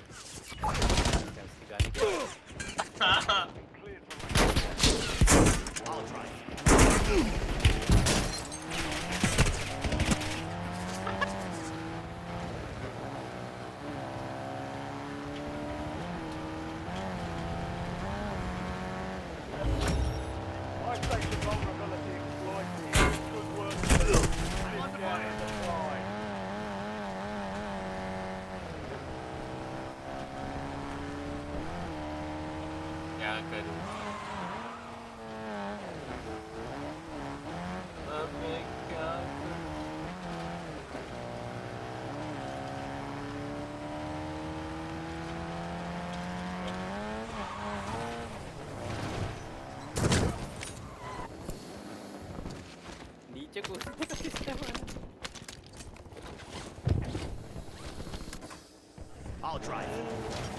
I'll drive.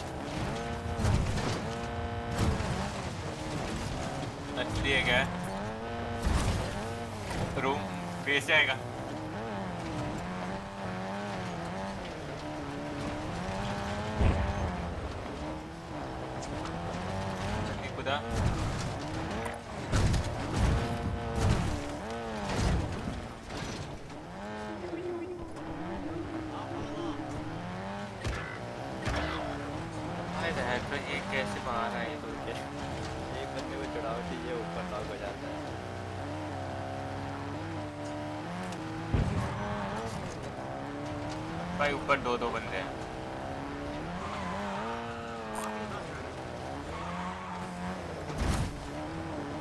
असली है क्या रूम बेस जाएगा खुदा तो ये कैसे बाहर आए तो एक बंदे को चढ़ाओ चाहिए ऊपर लॉक हो जाता है भाई ऊपर दो बंदे हैं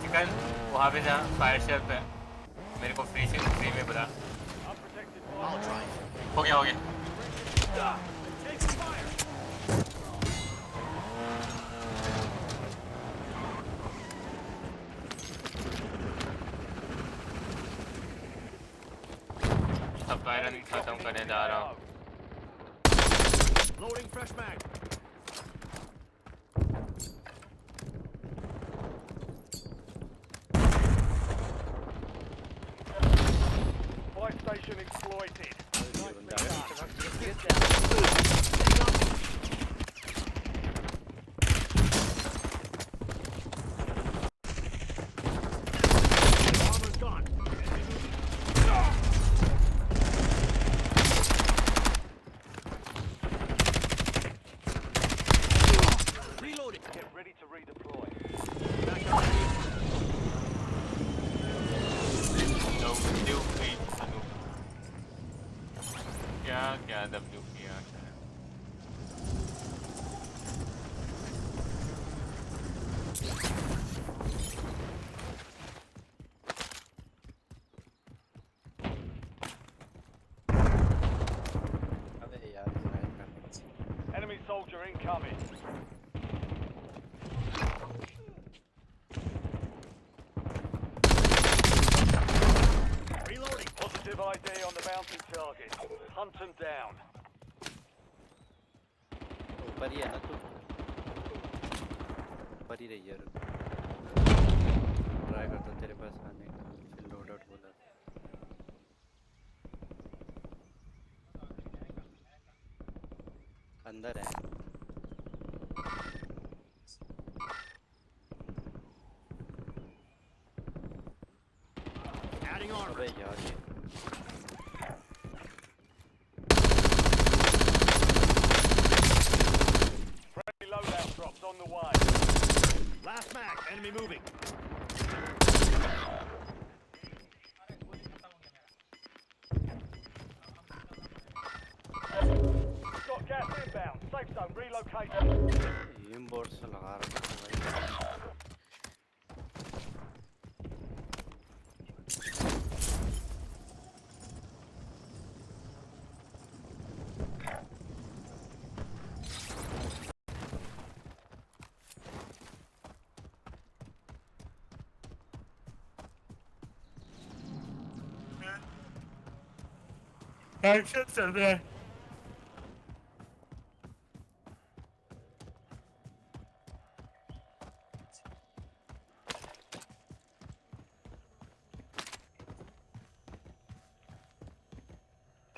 चिकन वहाँ पे जा फायर शेल पे मेरे को फ्री में बुला हो गया फायर खत्म करने जा रहा हूँ Loading fresh mag. Flight station exploited. Armor's gone. Get ready to redeploy. incoming. Reloading. Positive ID on the bounty target. Hunt them down. ऊपर ही है ना तू ऊपर ही रही है ट्राई करता तेरे पास आने का फिर लोड आउट बोला अंदर है Adding armor. अबे यार ये Friendly loadout drops on the way. Last mag. Enemy moving. Got gas inbound. Safe zone relocated. M board से लगा रहा हूँ भाई एक्शन चल रहा है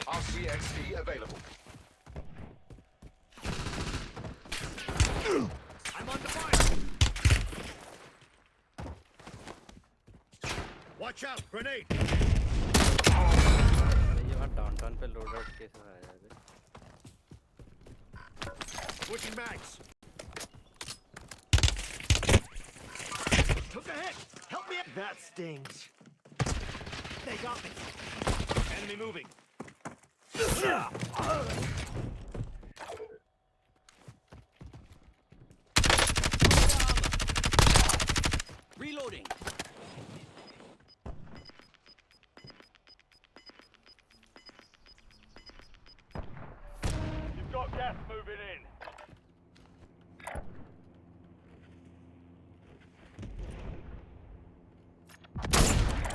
RCXD available. I'm on the fire. Watch out. Grenade. ये वहाँ डाउनटाउन पे लोड आउट कैसे आया है Switching mags. Took a hit. Help me. That stings. They got me. Enemy moving. Reloading. You've got gas moving in.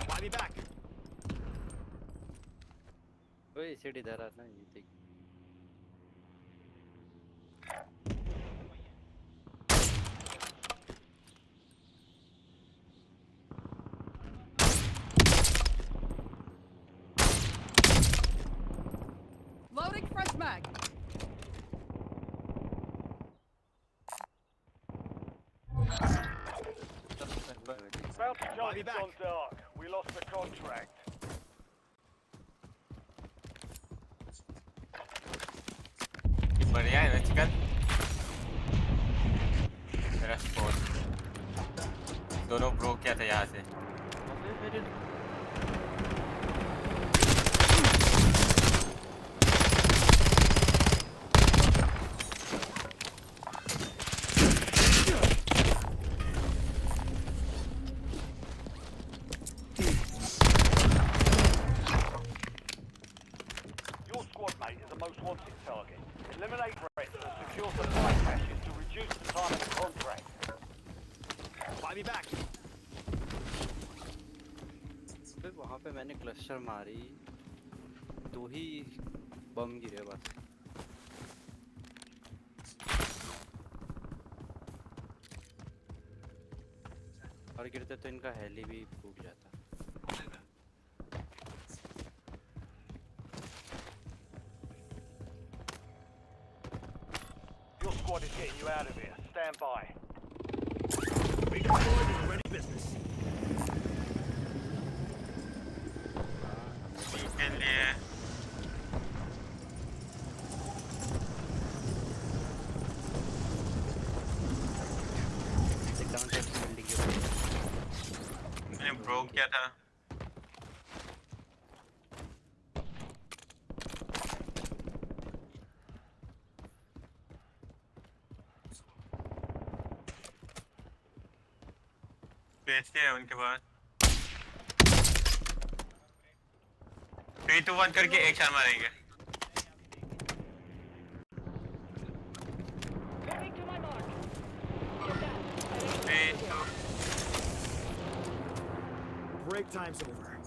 Buy me back. ओए सीढ़ी इधर आ ना ये देख Loading fresh mag. Bounty target's on dark. We lost the contract. बढ़िया है ना chicken मेरा स्पोर्ट दोनों ब्रो क्या था यहाँ से Your squad mate is the most wanted target. Eliminate threats and secure supply caches to reduce the time of the contract. Buy me back. फिर वहाँ पे मैंने क्लस्टर मारी दो ही बम गिरे बस और गिरते तो इनका हेली भी फूट जाता Your squad is getting you out of here. Stand by. Redeployed and ready business. Chicken लिए बिल्डिंग के ऊपर मैंने ब्रो किया था बेचते हैं उनके पास 3, 2, 1 करके एक शॉट मारेंगे Break time's over.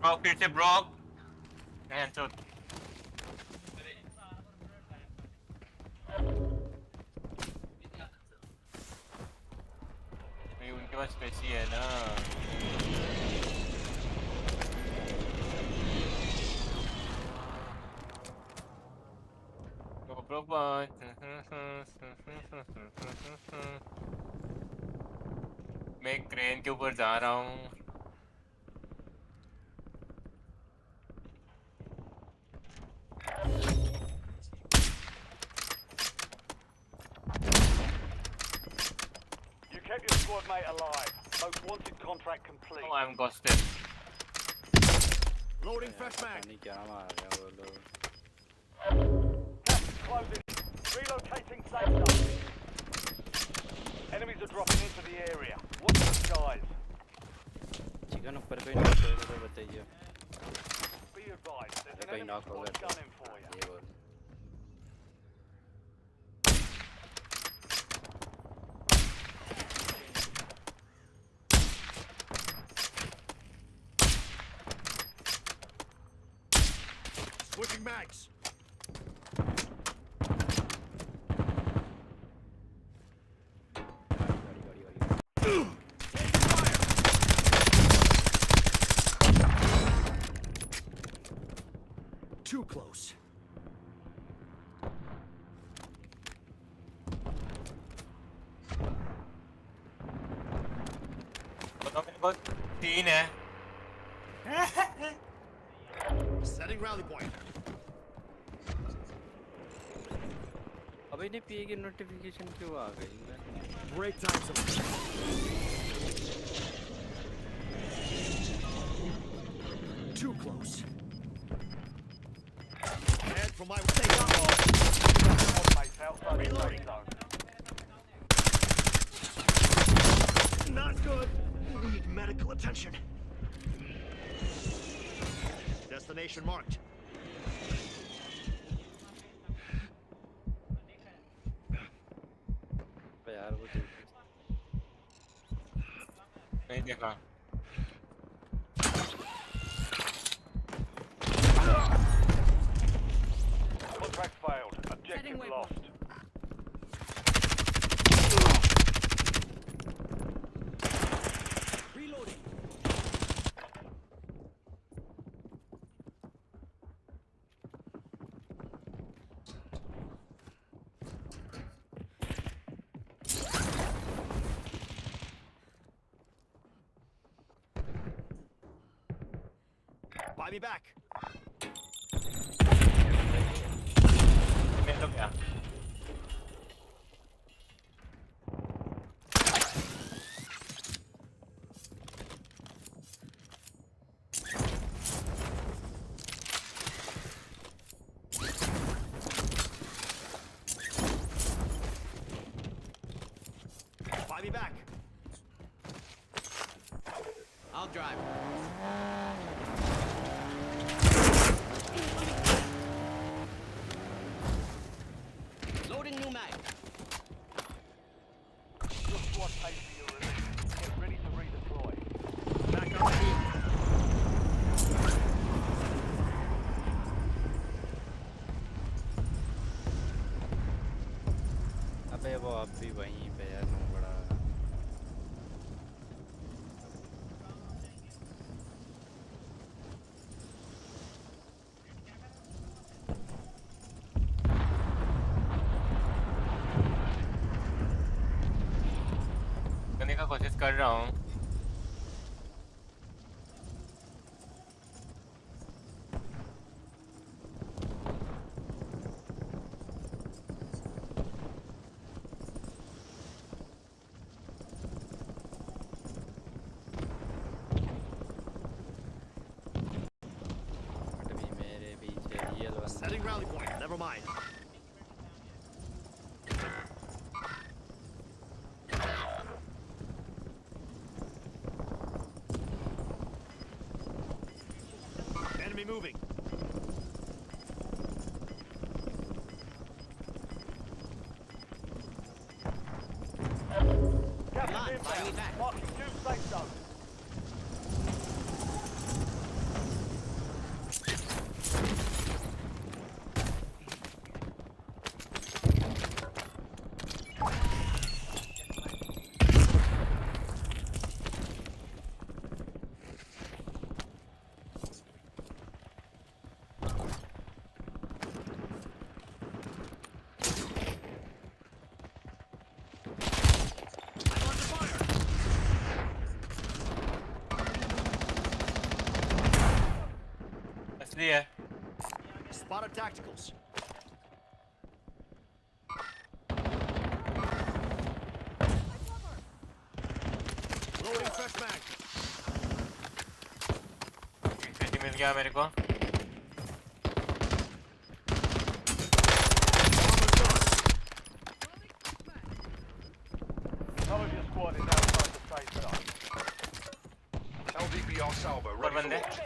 Bro, फिर से ब्रोक and so नहीं उनके पास पैसे है ना bro bye मैं क्रेन के ऊपर जा रहा हूँ You kept your squad mate alive. Most wanted contract complete. Oh, I'm ghosted. Loading fresh mag. नहीं क्या मार रहे हैं वो लोग Gas is closing. Relocating safe zone. Enemies are dropping into the area. Watch the skies. Chicken ऊपर कोई knock होगा तो बताइए Be advised, there's an कोई enemy नॉक होगा squad तो gunning for you. ये बोल Switching mags. Too close. बताओ मेरे पास 3 है Setting rally point. अबे नहीं पीए की नोटिफिकेशन क्यों आ गई Break time's over. Too close. Head for my Squad mates outside the safe zone. Not good. Need medical attention. Destination marked. यार वो देख नहीं देखा Contract failed. Objective lost. Reloading. Buy me back. मैं तो क्या Buy me back. I'll drive. Loading new mag. Your squad pays for your release. Get ready to redeploy. Back on feet. अबे वो अब भी वहीं पे यार नो बड़ा करने का कोशिश कर रहा हूँ बट भी मेरे पीछे रियल बंदा Setting rally point. Never mind. Enemy moving. Gas Come on, is buy me inbound. back. Marking new safe zone. our tacticals. Loading fresh mag. Infinity मिल गया मेरे को. Some of your squad is outside the safe zone. LVBR salvo ऊपर ready for बंदे. launch.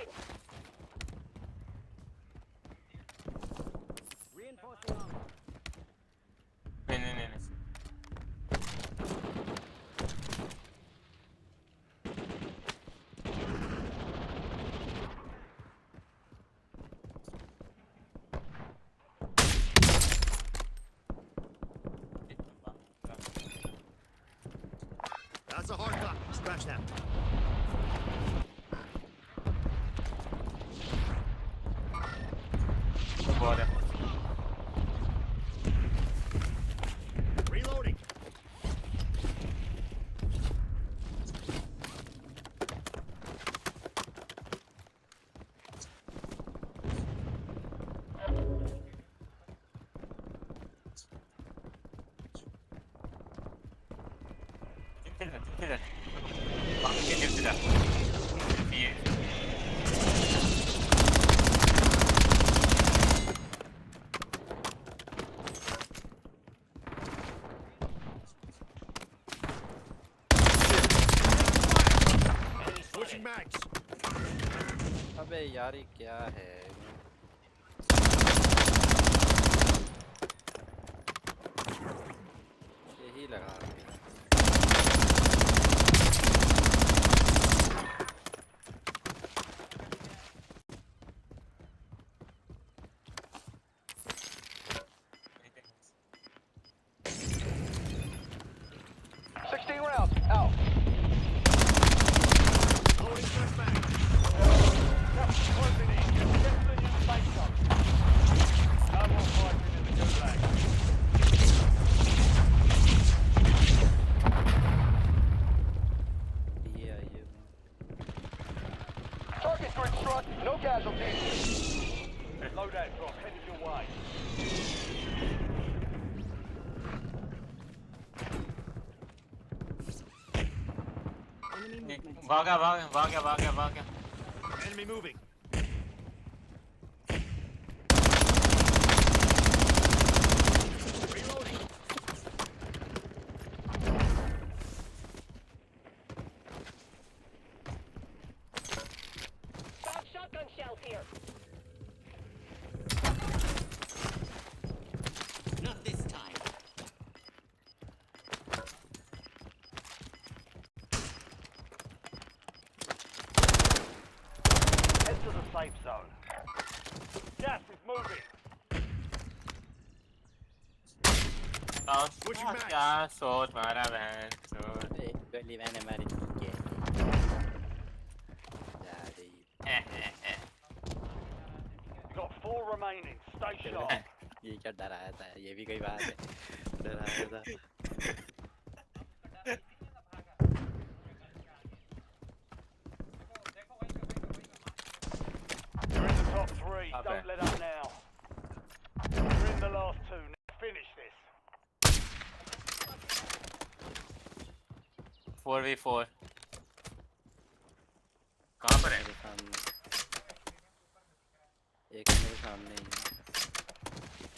Reinforcing armor. नहीं. That's a hard cut. Scratch that. बहुत है. Reloading. किधर. बाकी के टिप्स इधर. ये. Switching mags. अबे यार ये क्या है? यही लगा दिया. Loading fresh mag. Closing in. Get to the new safe zone. No more fighting in the gulag. ये आइए. Target grid struck. No casualties. Loadout drop headed your way. भागा. Enemy moving. Reloading. Five shotgun shells here. Not this time. Head to the safe zone. Gas is moving. Switching back. क्या सोच मारा बहन. एक गोली मैंने मारी. के. जा रही. Got 4 remaining. Stay sharp. ये क्या डराया था? ये भी कोई बात है. डराया था. You're in the top 3. Don't let up now. You're in the last 2. Now finish this. 4v4. कहाँ पर है? मेरे सामने. एक मेरे सामने ही है.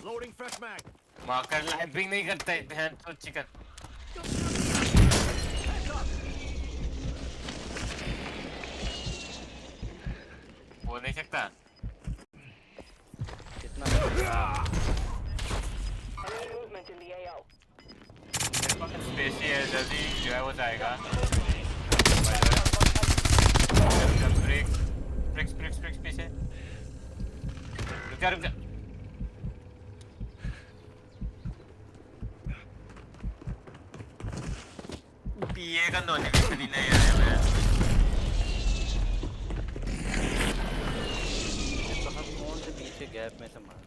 Loading fresh mag. मार्कर लैंपिंग नहीं करता है बहन तो चिकन. बोल नहीं सकता. कितना? Enemy movement in the AO. मेरे पास स्पेस ही है. जल्दी जो है वो जाएगा. ब्रिक्स पीछे. रुक जा. पीए का नोटिफिकेशन ही नहीं आया मैं. तो हम कौन से पीछे गैप में संभाल.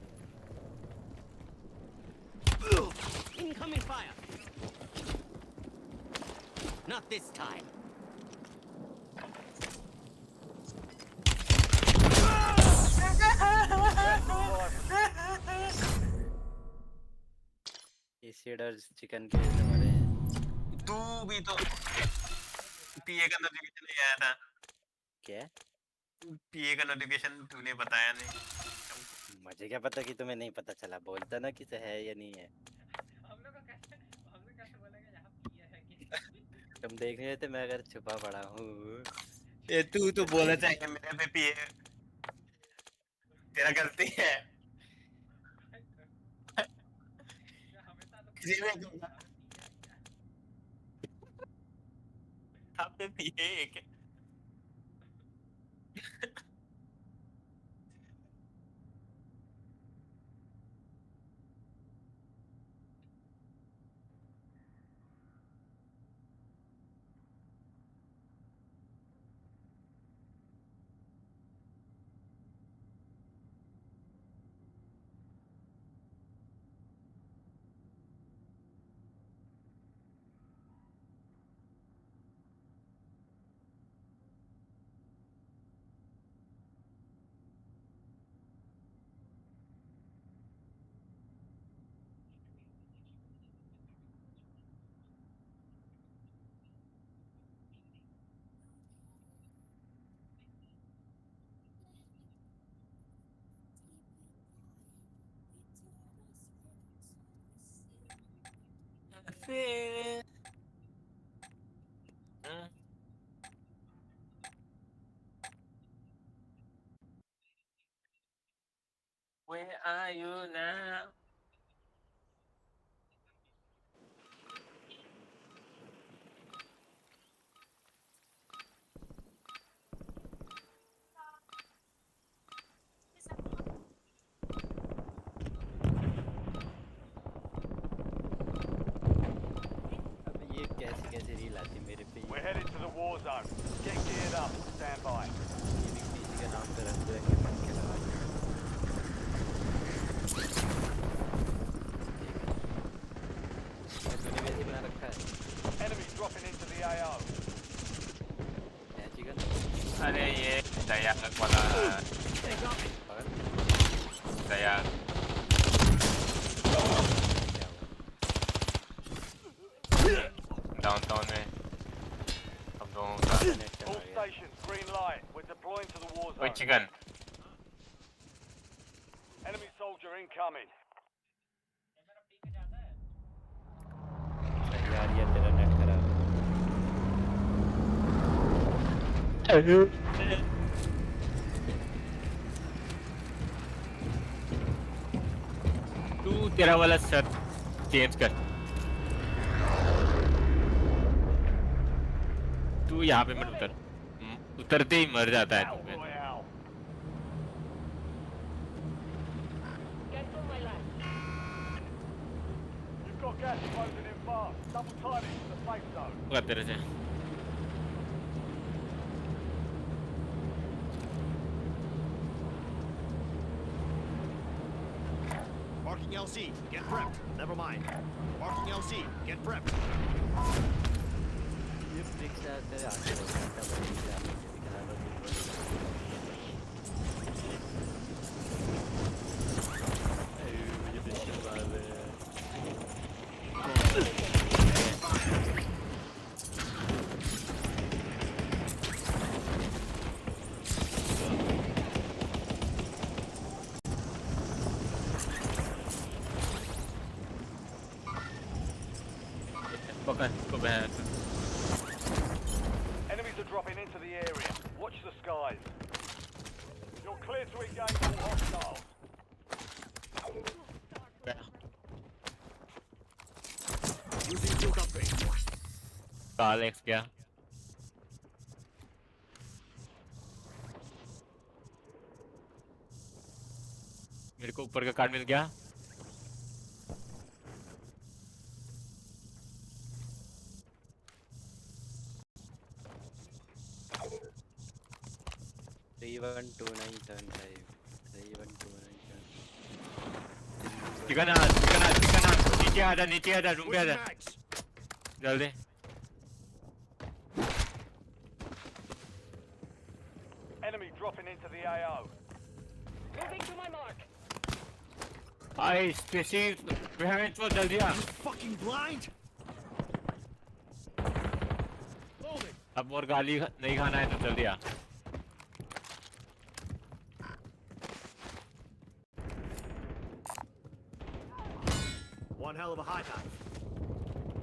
Incoming fire. Not this time. Lightspeed और चिकन के से मरे हैं। तू भी तो पीए का नोटिफिकेशन नहीं आया था। क्या? पीए का नोटिफिकेशन तूने बताया नहीं। मुझे क्या पता कि तुम्हें नहीं पता चला, बोलता ना कि है या नहीं है। तुम देख रहे थे मैं अगर छुपा पड़ा हूँ। ये तू तो बोला चाहिए मेरे पे पीए, तेरा गलती है। किसी में कहूँगा आप पे पीए एक Where are you now? अब ये कैसी रील आती मेरे पे। We're headed to the war zone. Get geared up. Stand by. Gaming PC का नाम पे रख दिया कि मैं खेला। तूने वैसे बना रखा है। Enemy dropping into the AO. है चिकन? अरे ये दया वाला दया डाउनटाउन में अब दोनों का All stations, green light. We're deploying to the war कोई zone. Chicken Enemy soldier incoming. यार ये तेरा नेट खराब है। तू तेरा वाला सर चेंज कर। तू यहाँ पे मत उतर, उतरते ही मर जाता है तू। Royale. Get to my left. You've got gas closing in fast. Double time into the safe zone. होगा तेरे से। Marking LC, get prepped. Never mind. Marking LC, get prepped. ये ब्रिक से तेरे आगे हो सकता है बड़ी से आगे से दिखा रहा है। मुझे तो शिवाल है। पकड़ को बहन। Enemies are dropping into the area. Watch the skies. You're clear to engage all hostiles. Using field upgrade. कालेक्स क्या? मेरे को ऊपर का कार्ड मिल गया। चिकन नीचे आ जा रूम पे आ जा जल्दी। Enemy dropping into the AO. Moving to my mark. I स्पेसी behind तो जल्दी आ Fucking blind! अब और गाली नहीं खाना है तो जल्दी आ One hell of a high dive.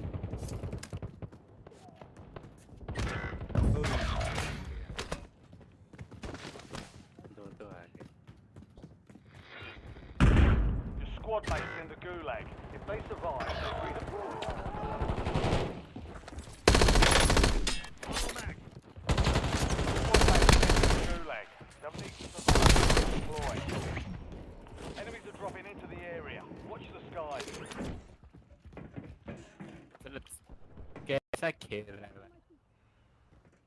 दो तो आ गए Your squad mates in the gulag. If they survive, they'll redeploy. Squad mates in the gulag. They'll need to survive and redeploy. Enemies are dropping into the area. Watch the skies. कैसा खेल रहा है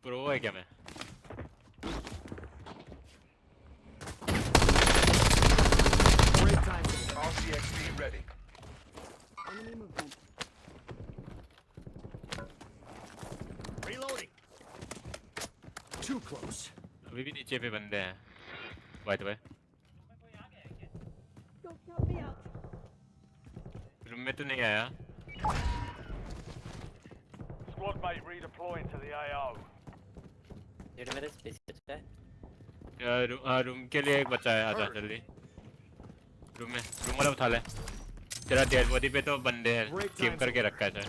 pro है क्या मैं RCXD ready. Enemy movement. Reloading. Too close. अभी भी नीचे पे बंदे हैं by the way Don't count me out. Room में तो नहीं आया Squad mate redeploying to the AO. Z मेरे स्पेस बचा है रूम के लिए एक बचा है आजा जल्दी रूम वाला उठा ले तेरा डेड बॉडी पे तो बंदे हैं टीम करके रखा है सर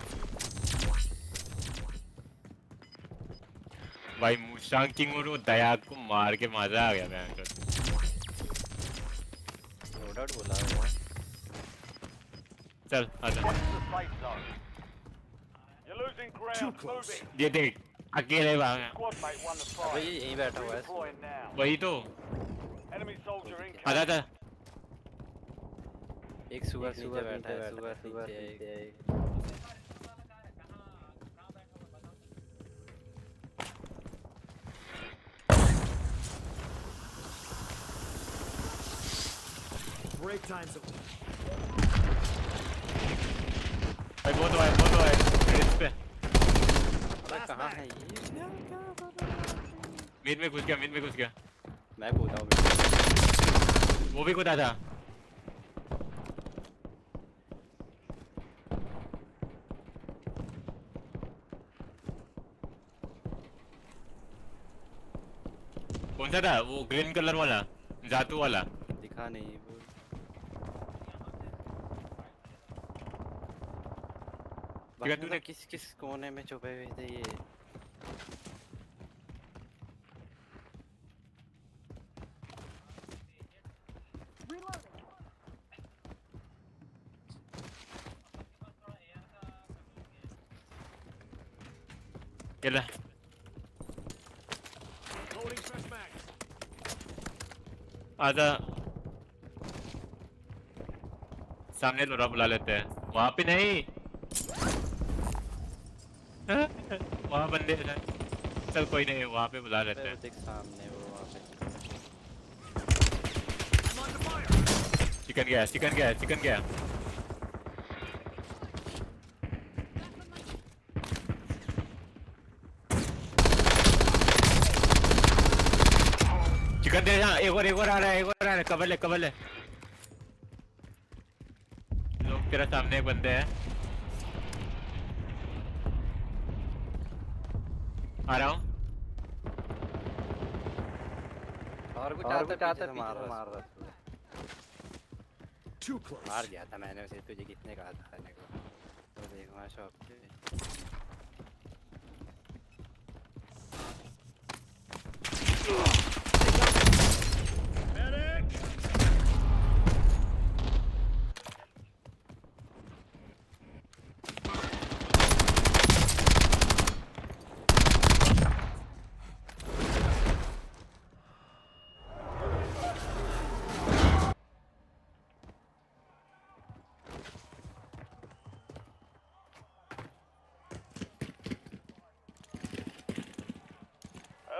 भाई मुशांग किंग और दया को मार के मजा आ गया मैं नो डाउट बोला हुआ चल आजा Get to the safe zone. You're losing ground. Moving. ये देख अकेले भाग Squad mate won the अबे fight. ये यहीं बैठा हुआ है Redeploying now. वही तो Enemy soldier आजा incoming. आजा एक सुगर नीचे बैठा है सुगर नीचे Break time's over. भाई बहुत है इस पे अबे कहाँ है ये मीट में घुस गया मैं कूदा हूँ वो भी कूदा था कौन सा था वो ग्रीन कलर वाला जातू वाला दिखा नहीं वो ठीक है तूने किस कोने में छुपे हुए थे ये चला आजा सामने लोरा बुला लेते हैं वहां पे नहीं वहां बंदे हैं चल कोई नहीं वहां पे बुला लेते हैं देख सामने वो वहाँ पे चिकन गया चिकन दे हाँ एक और आ रहा है कवर ले लोग तेरा सामने एक बंदे हैं आ रहा हूँ और कुछ आता मार रहा मार गया था मैंने उसे तुझे कितने कहा था खाने को तो देख वहाँ शॉप पे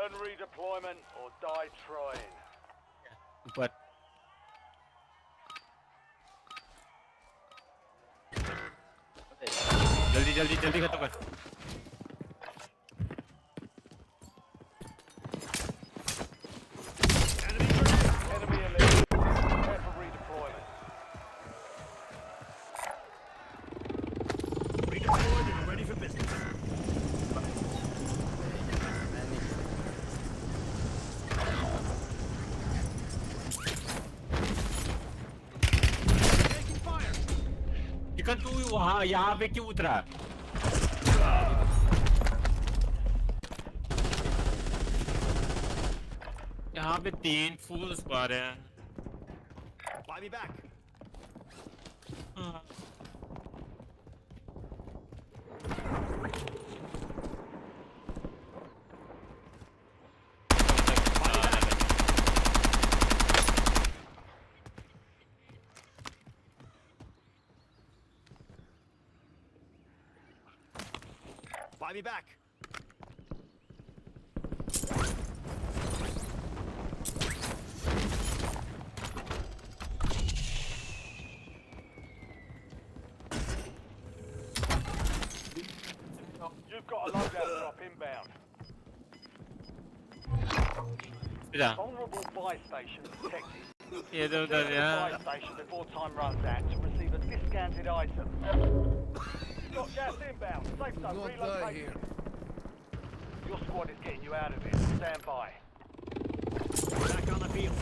Earn redeployment or die trying. ऊपर जल्दी खत्म कर Enemy elite. Prepare for redeployment. वहाँ यहाँ पे क्यों उतरा? यहाँ पे 3 फुल स्क्वाड है। Buy me back. Buy me back. You've got a loadout drop inbound. Yeah. Vulnerable buy station detected. ये तो Visit the yeah. buy station before time runs out to receive a discounted item. Got gas inbound. Safe zone relocated. Your squad is getting you out of here. Stand by. Back on the field.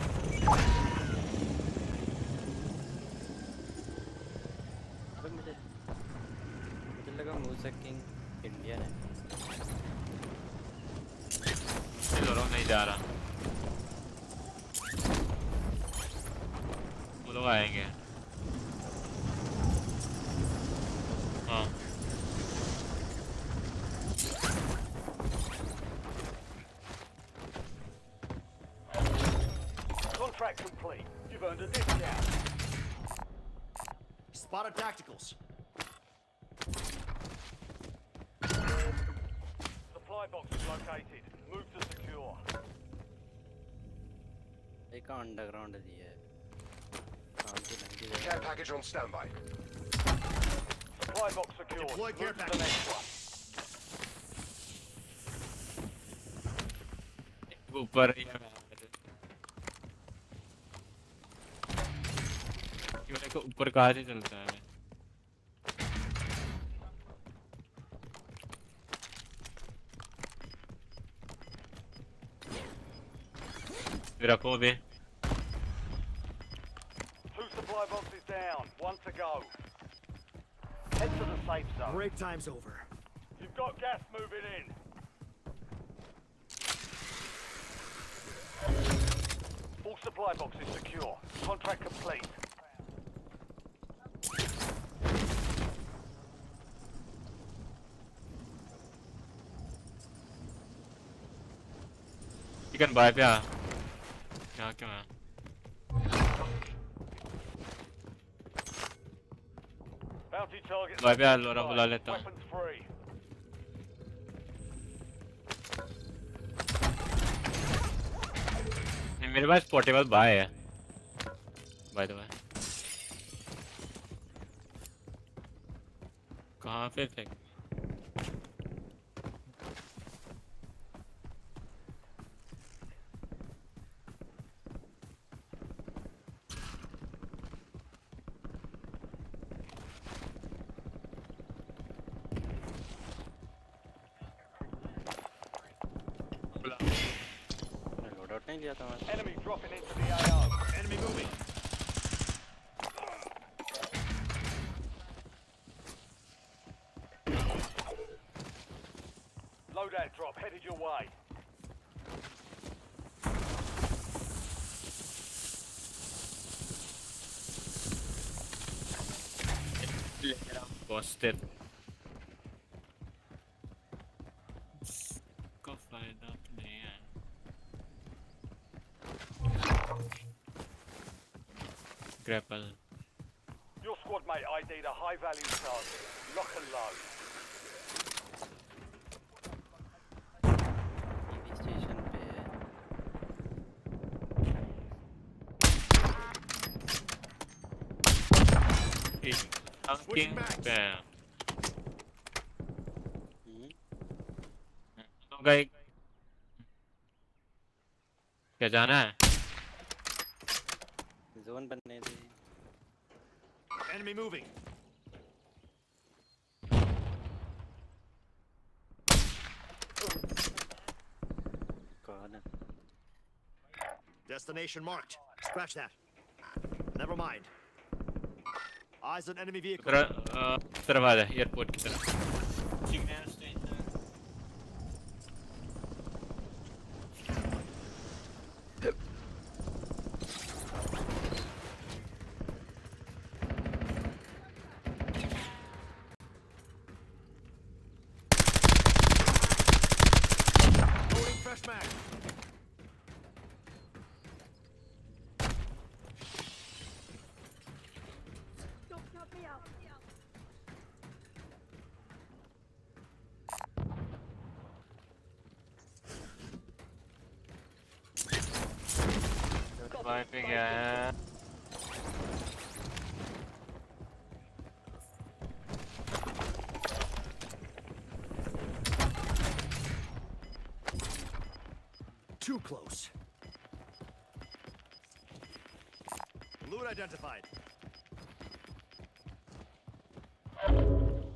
अबे मुझे लगा मूसा king Indian है। ज़रूर नहीं जा रहा। वो लोग आएंगे। हाँ। Contract complete. You've earned a discount. Spotted tacticals. Supply box is located. Move to secure. एक अंडरग्राउंड दिया है। Care package on standby. Supply box secure. Deploy care Move to the next one. ऊपर ये मेरे को ऊपर कहाँ से चलता है? रखो बे। 2 supply boxes down. 1 to go. Head to the safe zone. Break time's over. You've got gas moving in. All supply boxes secure. Contract complete. You can buy क्या? क्या क्यों है? Bounty target. भाई यार लोरा बुला लेता हूँ। Weapons free. नहीं मेरे पास पोर्टेबल बाय है। By the way. कहाँ पे फेंक? नहीं लिया था मैं। Enemy dropping into the AO. Enemy moving. Loadout drop headed your way. Busted. Go find out man. Grapple. Your squad mate ID'd a high value target. Lock and load. Station पे है। Dunking bam. तो गए क्या जाना है? Zone बनने दे। Enemy moving. कौन है? Destination marked. Scratch that. Never mind. Eyes on enemy vehicle. तरफ आ जाए एयरपोर्ट की तरफ Signal station. Loading fresh mag. Don't count me out. Bye पे गया है Too close. Loot identified.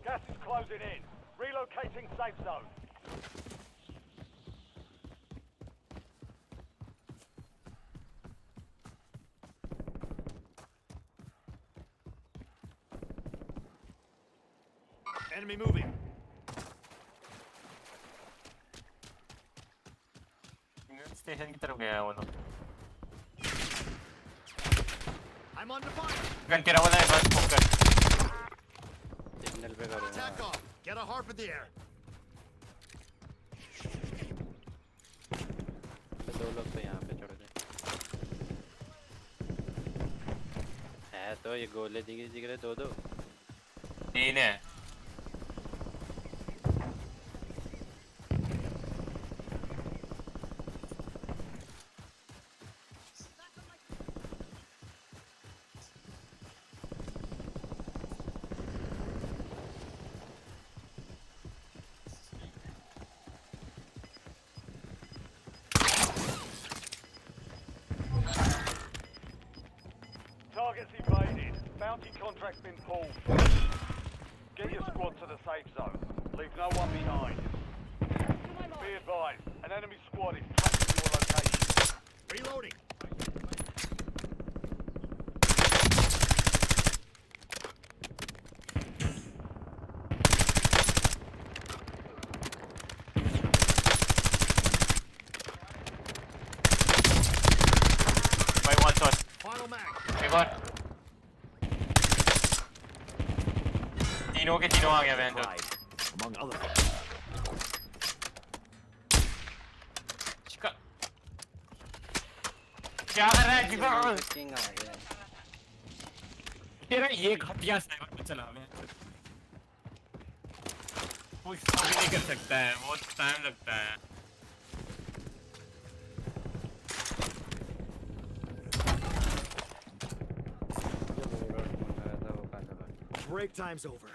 Gas is closing in. Relocating safe zone. Enemy moving. Station की तरफ गया है वो लोग I'm under fire. गन तेरा वाला है बस फोकस सिग्नल पे करो Attack off. Get a harp in the air. तो 2 लोग तो यहाँ पे चढ़ गए है तो ये गोले दिख रहे 2-2 तीन है Targets evaded. Bounty contract's been pulled. Get your squad to the safe zone. Leave no one behind. Be advised, an enemy squad is tracking your location. Reloading. by one shot Final mag. एक बार तीनों के तीनों आ गया बहन चोद Among other चिका क्या कर रहा है चिका किंग आ गया तेरा ये घटिया स्नाइपर पे चला मैं कुछ भी नहीं कर सकता है बहुत टाइम लगता है break time's over.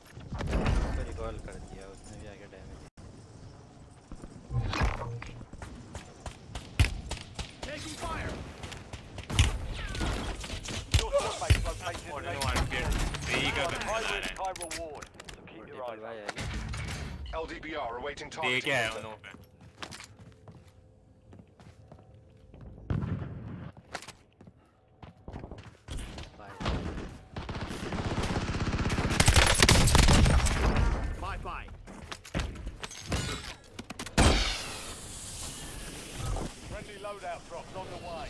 रिकॉल कर दिया उसने भी आगे damage Taking fire. Your squad mate's located in Order the one get three का करने high वाला risk, है high reward. So keep your eyes भाई open. आगे LDBR awaiting दे क्या है उन्हों पे Bye-bye. Friendly loadout drops on the way.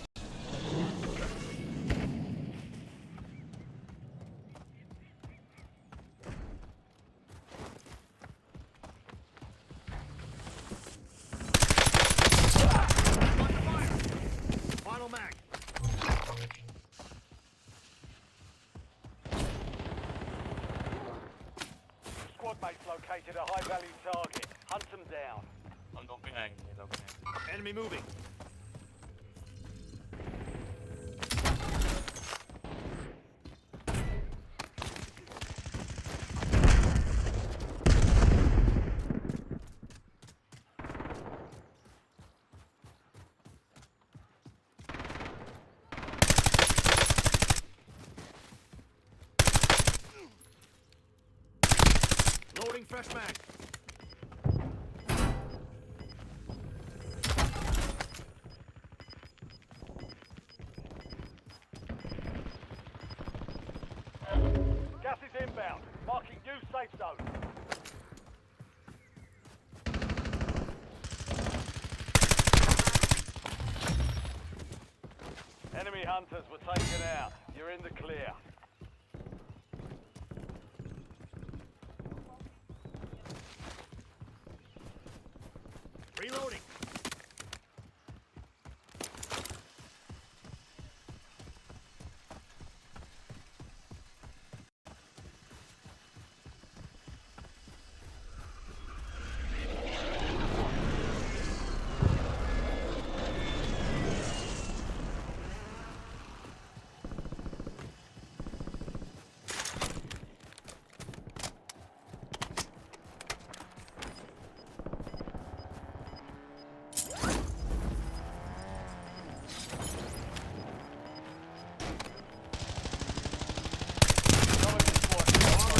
Final mag. Squad mate's located a high value target. Hunt them down. हम लोग पे आएंगे ये लोग पे Enemy moving. Loading fresh mag. inbound. Marking new safe zone. Enemy hunters were taken out. You're in the clear. Reloading.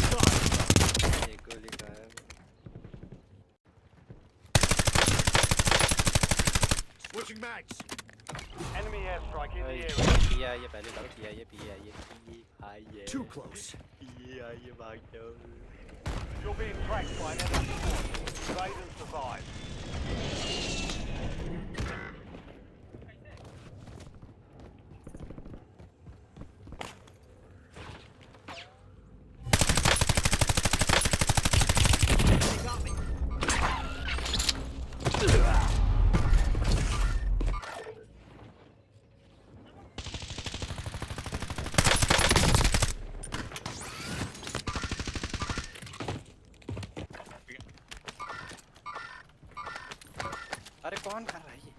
एक गोली गायब Switching mags. Enemy airstrike in the area. P आइए पहले लाओ पी आइए आइए Too close. पी आइए भाग जाओ You're being tracked by an enemy squad. Evade and survive. अरे कौन कर रहा है ये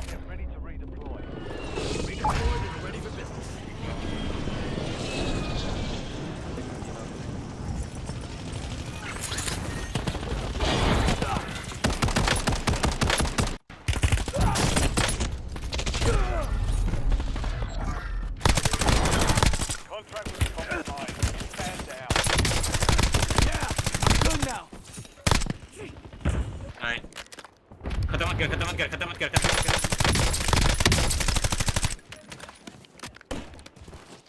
Get ready to redeploy. Redeployed and ready for business. Contract was compromised. Stand down. Good now. नहीं खत्म मत कर खत्म मत कर खत्म मत कर खत्म मत कर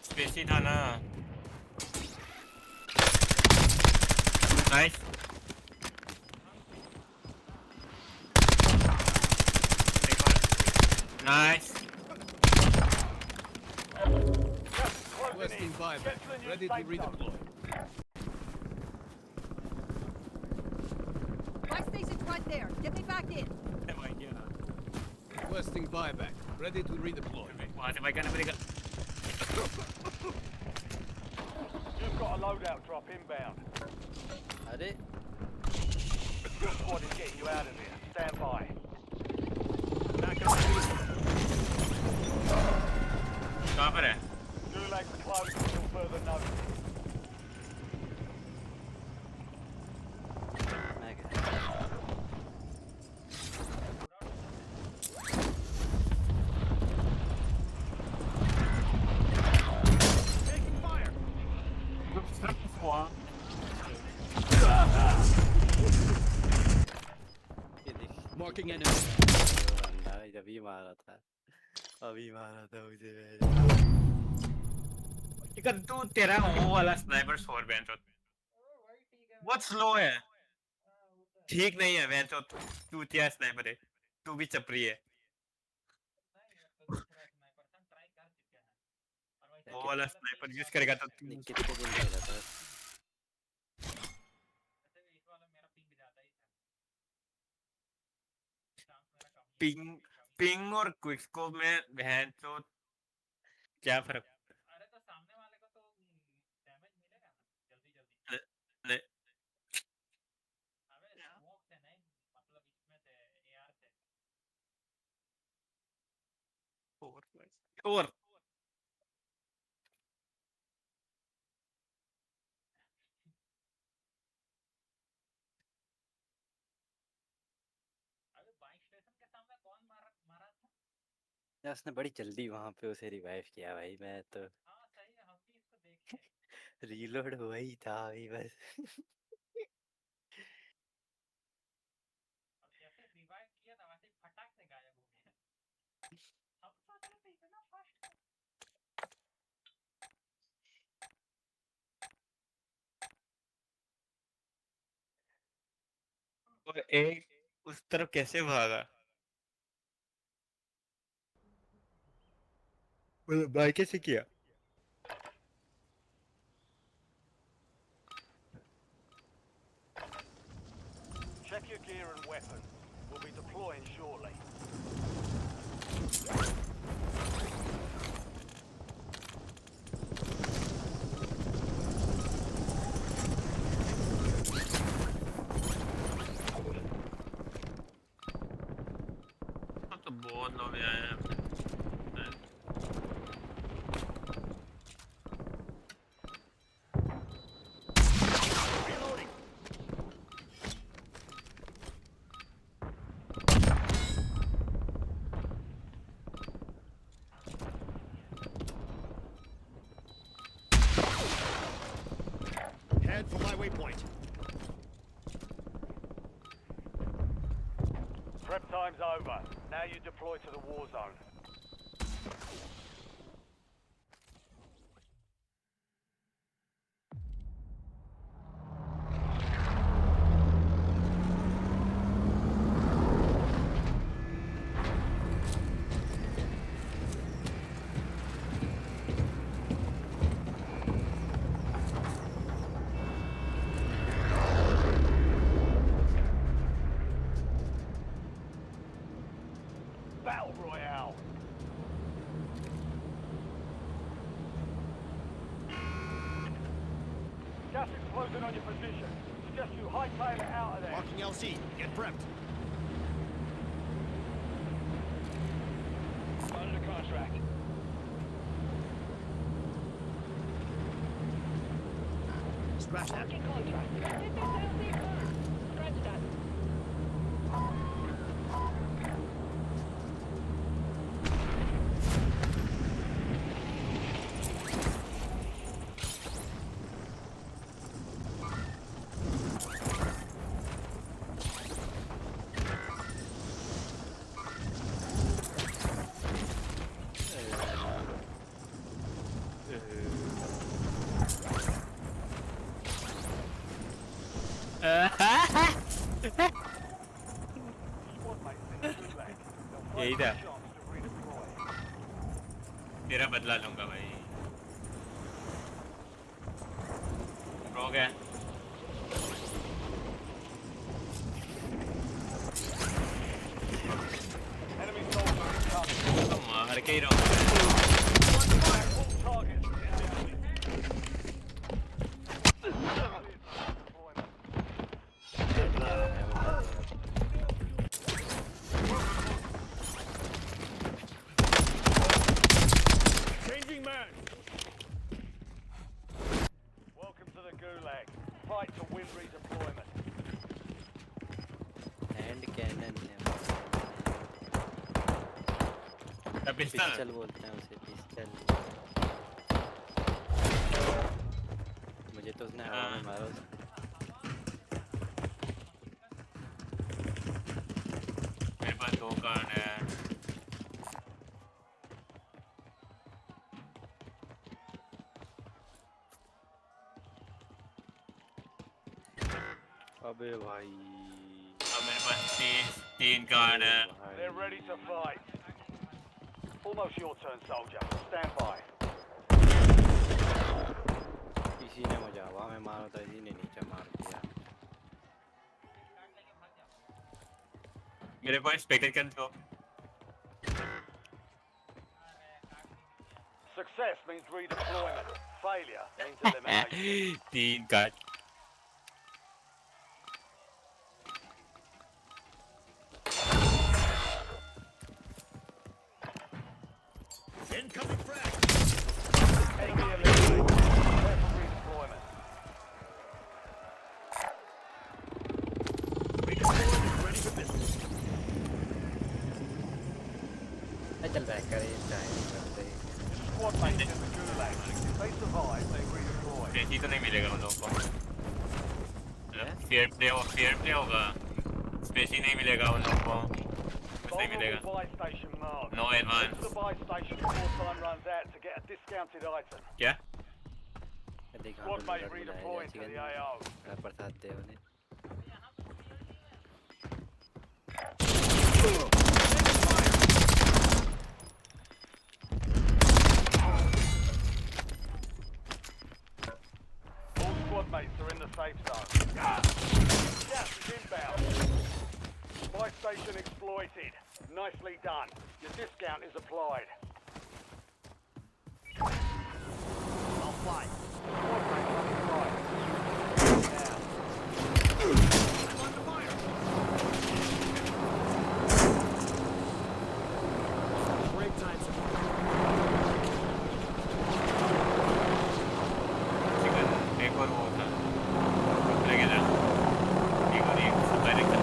स्पेस ही था ना nice nice Requesting buyback. Ready to redeploy. My station's right there. Get me back in. Requesting buyback. Ready to redeploy. वहाँ से भाई करना पड़ेगा You've got a loadout drop inbound. अरे Your squad is getting you out of here. Stand by. कहाँ पर है Gulag's closed until further notice. मैं गया ये देख Marking enemy. बंदा अभी मारा था मुझे चिकन तू तेरा वो वाला स्नाइपर छोड़ बेंच बहुत स्लो है ठीक नहीं है बेंच तू क्या स्नाइपर है तू भी चपरी है वो वाला स्नाइपर यूज करेगा तो तू कितने दिन खेला था पिंग पिंग और क्विक स्कोप में बहन तो क्या फर्क ले और यार उसने बड़ी जल्दी वहां पे उसे रिवाइव किया भाई मैं तो रीलोड हुआ ही था भाई बस एक उस तरफ कैसे भागा? मतलब भाई कैसे किया? Check your gear and weapons. We'll be deploying shortly. तो बहुत लोग आए हैं। Head for my waypoint. Prep time's over. Now you deploy to the war zone. Battle Royale. Gas explosion on your position. Suggest you hightail it out of there. Marking LC. Get prepped. Under contract. Scratch that. Marking contract. This is LC first. Scratch that. यही था। तेरा बदला लूंगा भाई। हो गया। मार के ही रहूंगा। Changing man. Welcome to the Gulag. Fight to win redeployment. Hand cannon है। पिस्टल बोलते हैं उसे, पिस्टल। मुझे तो उसने हवा में मारा। मेरे पास 2 कार्ड है। अबे भाई। अब मेरे पास 3 कार्ड है। They're ready to fight. Almost your turn, soldier. Stand by. इसी ने मुझे हवा में मारा था, इसी ने नीचे मार दिया। मेरे पास स्पेक्टर गन थी। Success means redeployment. Failure means elimination. 3 card. Incoming frag. Enemy eliminated. Prepare for redeployment. Redeployment ready for business. चल बैक करे चाहे करते। Squad mates in the Gulag. If they survive, they redeploy. ऐसी तो नहीं मिलेगा उन लोगों को। फेयर प्ले होगा। स्पेशली नहीं मिलेगा उन लोगों को। कुछ नहीं मिलेगा। Buy station marked. No advance. Head to the buy station before time runs out to get a discounted item. क्या? Squad mate redeploying to the AO. प्रसाद दे उन्हें। exploited. Nicely done. Your discount is applied. I'll fly. Squad mate on the right. Now. I'm under fire. Break time, sir. Chicken एक और वो था लगे ना एक और एक सप्लाई क्या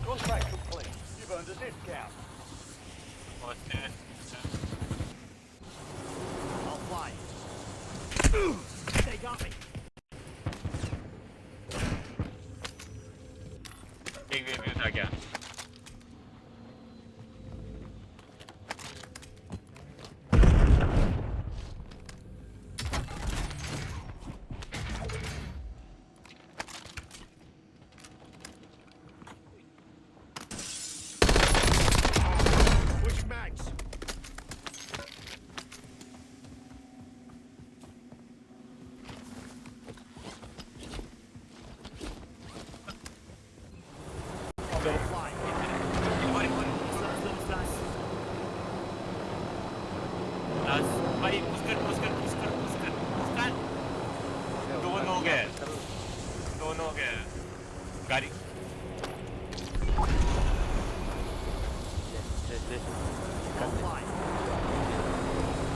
Contract complete. You've earned a discount. I'll fly. They got me. एक वेव था क्या Push mags. भाई पुष्कर दोनों गए गाड़ी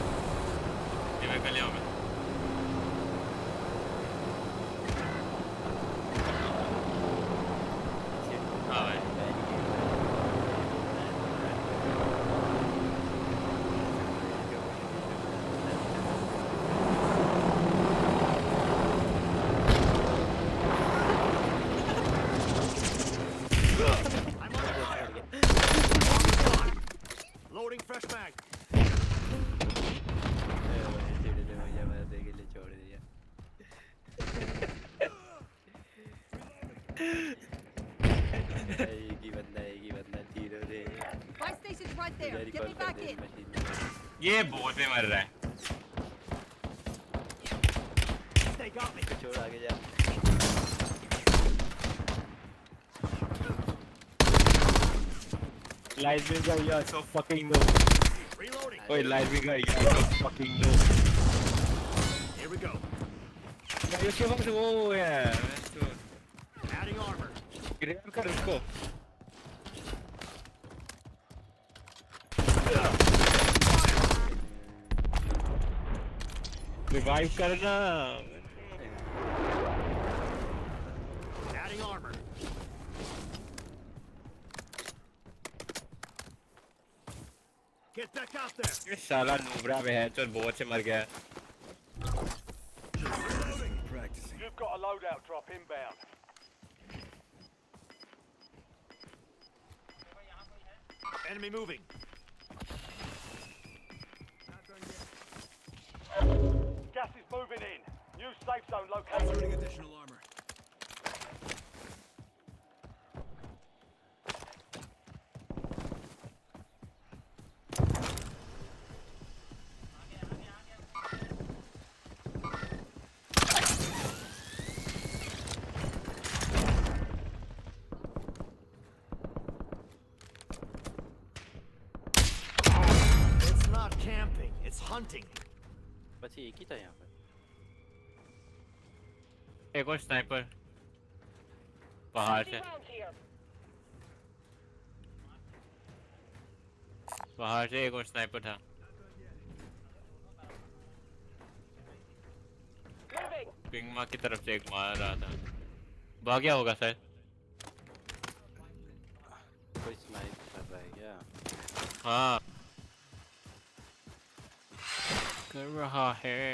ये मैं कर लिया मैं हाँ भाई Loading fresh mag. Buy station's right there. Get me back in. ये बहुत में मर रहा है They got me. छोड़ आगे जा Lightspeed guy, you are so fucking low. Reloading. Wait, Lightspeed guy, you are so fucking low. Here we go. उसके पास वो है Adding armor. ग्रैब कर उसको रिवाइव करना Adding armor. Get back out there. ये साला नूबरा में है तो बहुत से मर गया You've got a loadout drop inbound. Enemy moving. Gas is moving in. New safe zone located. Additional armor. It's not camping, it's hunting. बस एक ही था यहाँ पर एक और स्नाइपर बाहर 50 से rounds here. बाहर से एक और स्नाइपर था Moving. पिंग मार्क की तरफ से एक मार रहा था भाग गया होगा सर कोई स्नाइप कर रहा है क्या? हाँ कर रहा है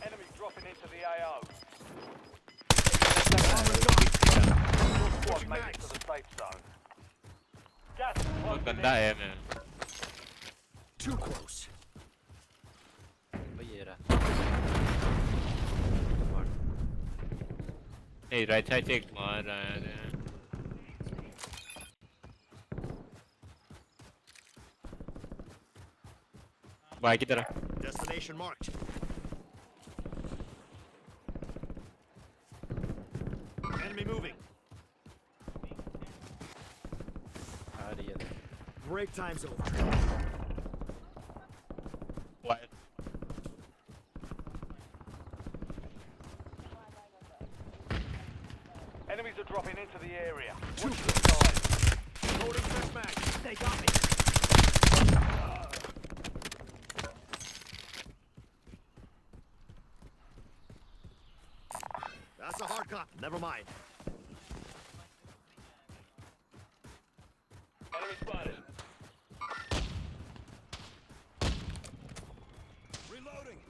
Enemy dropping into the AO. Squad make it to the safe zone. Gas is बहुत closing गंदा in. है मैं Too close. भाई ये रहा। नहीं राइट साइड से एक मार रहा है बाई की तरफ Destination marked. Enemy moving. आ रही है। Break time's over. वाई Enemies are dropping into the area. Too Watch the skies. Loading fresh mag. They got me. That's a hard copy. Never mind. Enemy spotted. Reloading.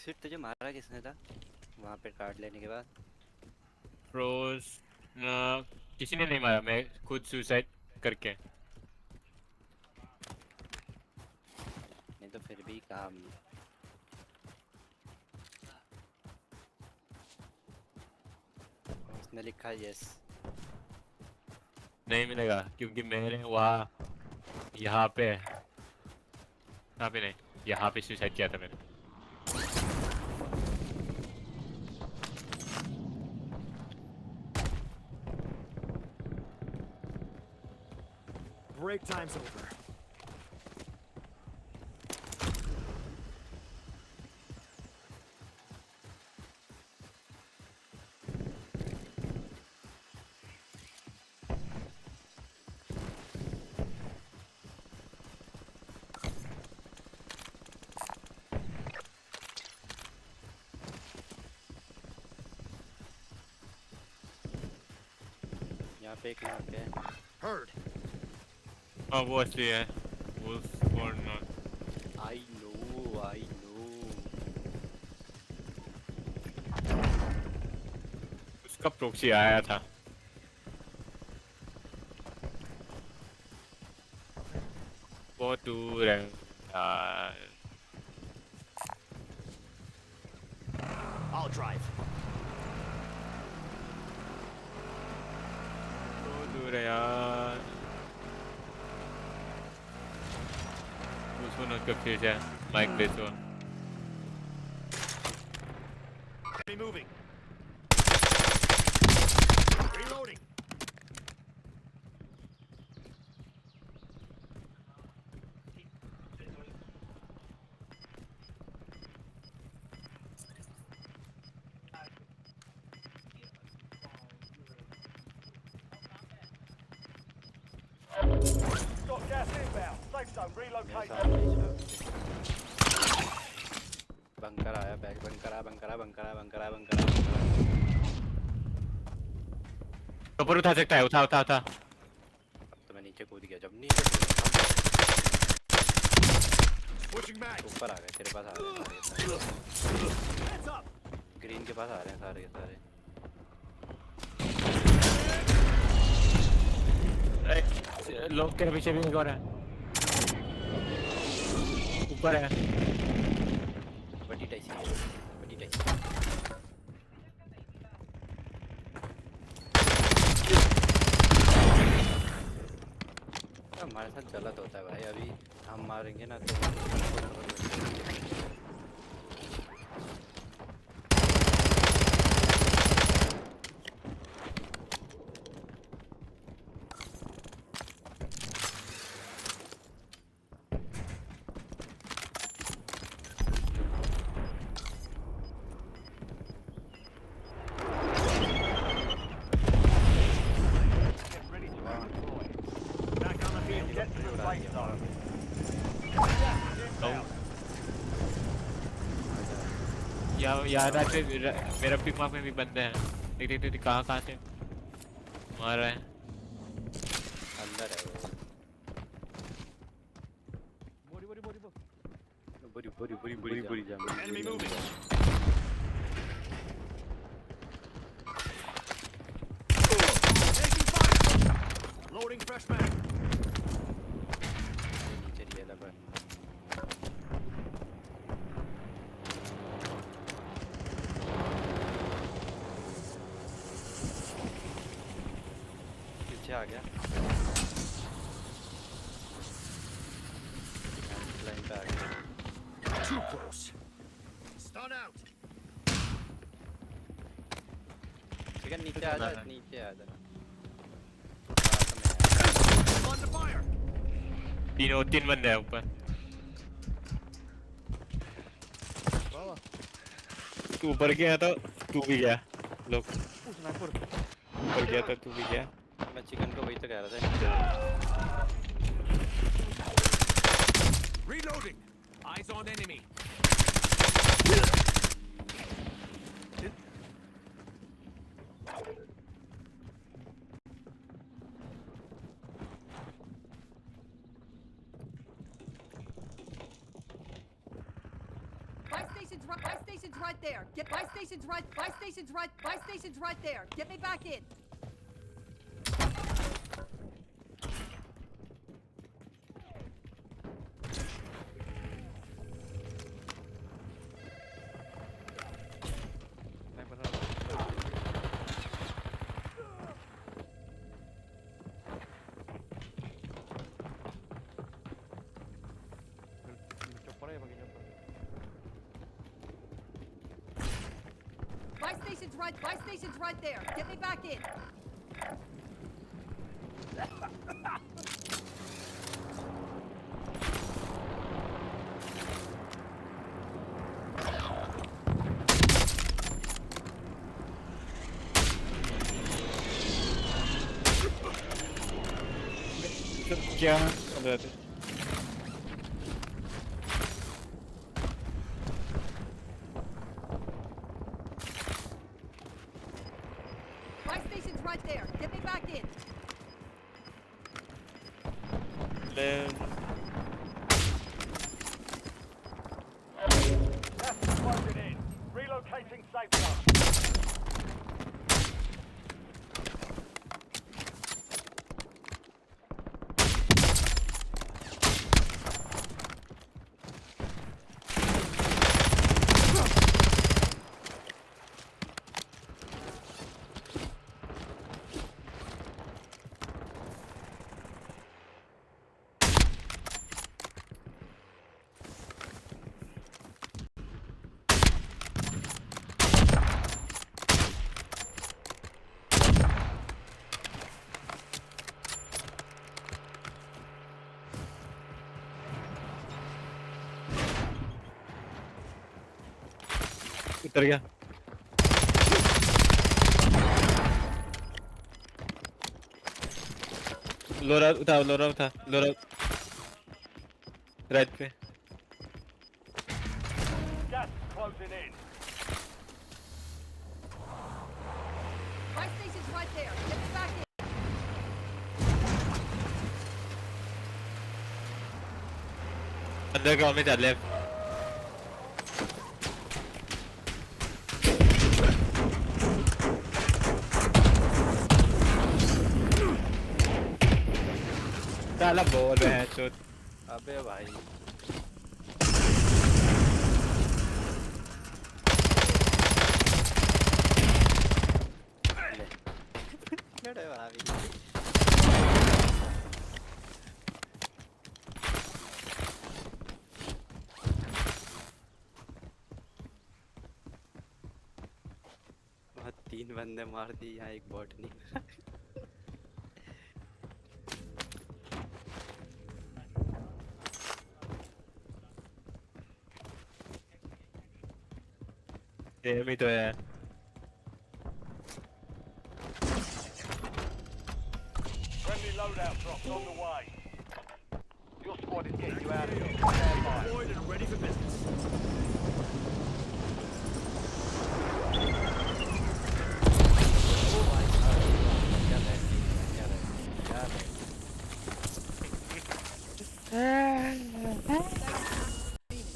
फिर तुझे मारा किसने था वहाँ पे कार्ड लेने के बाद? फ्रोज किसी ने नहीं मारा मैं खुद सुसाइड करके नहीं तो फिर भी काम। उसने लिखा यस। नहीं मिलेगा क्योंकि मैंने वहाँ यहाँ पे नहीं यहाँ पे सुसाइड किया था मैंने Break time's over. यहाँ पे एक नाक है। Heard. हाँ वो असली है वुल्फ और not I know, I know. उसका प्रोक्सी आया था बहुत दूर है यार I'll drive. बहुत दूर है यार उसको नॉट कर है माइक पे तो Enemy moving. Reloading. Got gas inbound. Safe zone मेरे relocated. सामने ही था। बंकर आया बैग बंकरा। ऊपर उठा सकता है उठा अब तो मैं नीचे कूद गया। जब नीचे Switching mag. ऊपर आ गए तेरे पास आ रहे हैं सारे। Hands up. ग्रीन के पास आ रहे हैं सारे के सारे। लोग के पीछे भी एक और है ऊपर है बड़ी टाइसी हमारे साथ गलत होता है भाई, अभी हम मारेंगे ना तो यार रात में मेरा पिक मार्क में भी बंदे हैं। देख कहाँ से मार रहे हैं। अंदर है बोरी जाम Loading fresh mag. नीचे रियल है पर पीछे आ गया लाइन पे आ गया Too close. Stun out. ठीक है नीचे आ जा On the fire. तीन बंदे हैं ऊपर। तू ऊपर गया तो तू भी गया लोग ऊपर गया तो तू भी गया। मैं चिकन को वही तो कह रहा था Reloading. Eyes on enemy. Buy station's right there. Buy station's right there. Get me back in. Buy station's right there. Get me back in. क्या Buy station's right there. Get me back in. Gas is closing in. Relocating safe zone. उतर गया। लोरा उठा right पे। Gas is closing in. Buy station's right there. Get me back in. Underground में चल ले। साला बोल रहे हैं चोट। अबे भाई 3 बंदे मार दिए, यहाँ एक बॉट नहीं मिला। सेम ही तो है। Friendly loadout drops on the way. Your squad is getting you out of here. Stand by. Deployed and ready for business.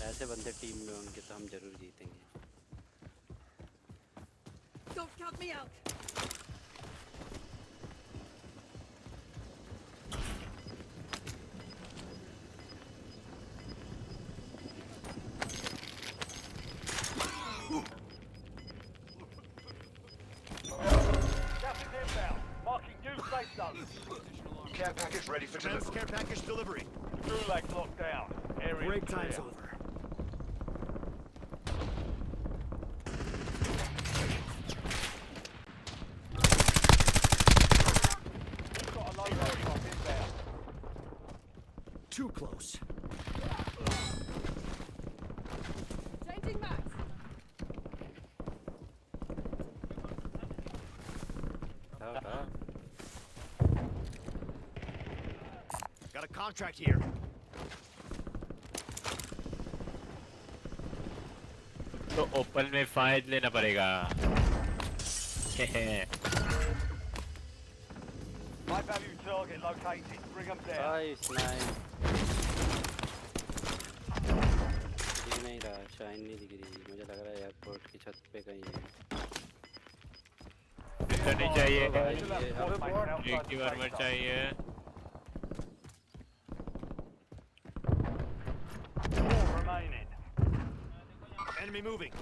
ऐसे बंदे टीम में होंगे तो हम जरूर जीतेंगे। Don't count me out. Gas is inbound. Marking new safe zone. Care package ready for delivery. Care package delivery. Gulag's locked down. Area Break clear. time's over. We've got a loadout drop inbound. Too close. Changing max. Got a contract here. तो open में fight लेना पड़ेगा। High value target located. Bring them down. Nice nice. दिख नहीं रहा, shine नहीं दिख रही। मुझे लग रहा है एयरपोर्ट की छत पे कहीं है। नहीं चाहिए, Motherbord. एक की आर्मर चाहिए। 4 remaining. Enemy moving.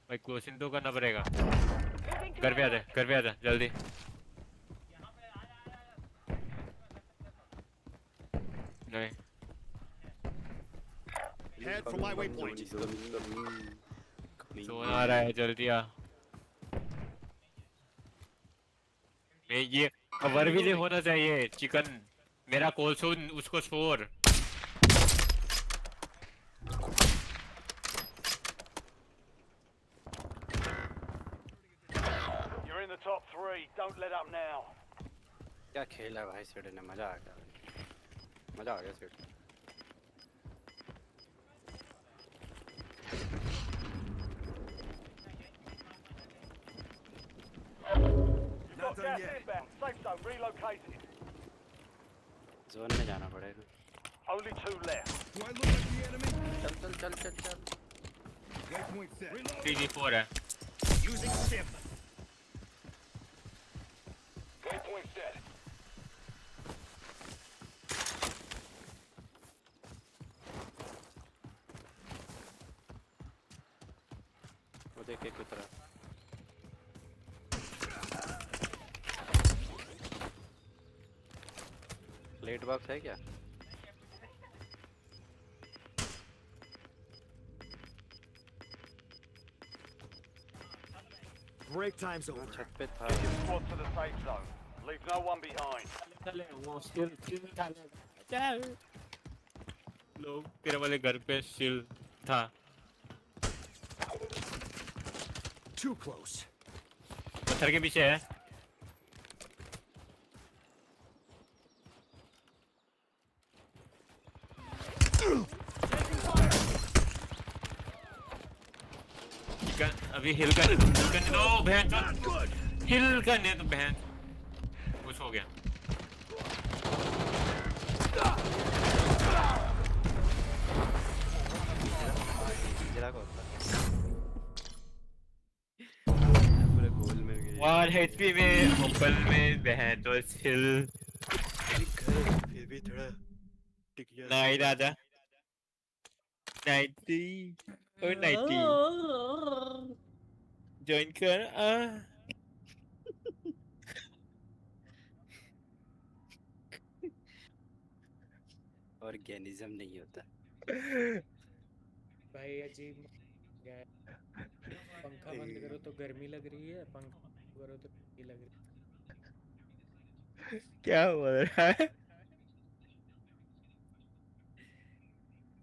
भाई क्लोजिंग तो करना पड़ेगा। घर पे आ जा, घर पे आ जा जल्दी। नहीं Head for my waypoint. सोना आ रहा है, जल्दी आ। ये कवर भी नहीं होना चाहिए। चिकन मेरा कॉल सुन, उसको छोड़। You're in the top 3. Don't let up now. क्या खेला है भाई सीढ़ी ने, मजा आ गया। मजा आ गया सीढ़ी। You've got gas inbound. Safe zone relocated. Zone में जाना पड़ेगा। Only 2 left. Do I look like the enemy? चल चल चल चल चल। Waypoint set. 3G4 है। Using stim. Waypoint set. वो देख एक तरह। प्लेट बॉक्स है क्या? Break time's over. छत पे था। Get your squad to the safe zone. Leave no one behind. चले वो स्टिल चल। लोग तेरे वाले घर पे स्टिल था। Too close. पत्थर के पीछे है। अभी हिल करने दो बहन, हिल करने तो बहन कुछ हो गया। पूरे गोल में गए। 1 HP में ओपन में बहन तो हिल। फिर भी थोड़ा टिक गया। नहीं राजा 90 और 90 ज्वाइन कर। ऑर्गेनिज्म नहीं होता। भाई अजीब क्या है? पंखा बंद करो तो गर्मी लग रही है, पंखा बंद करो तो ठंडी लग रही क्या हो रहा है? है।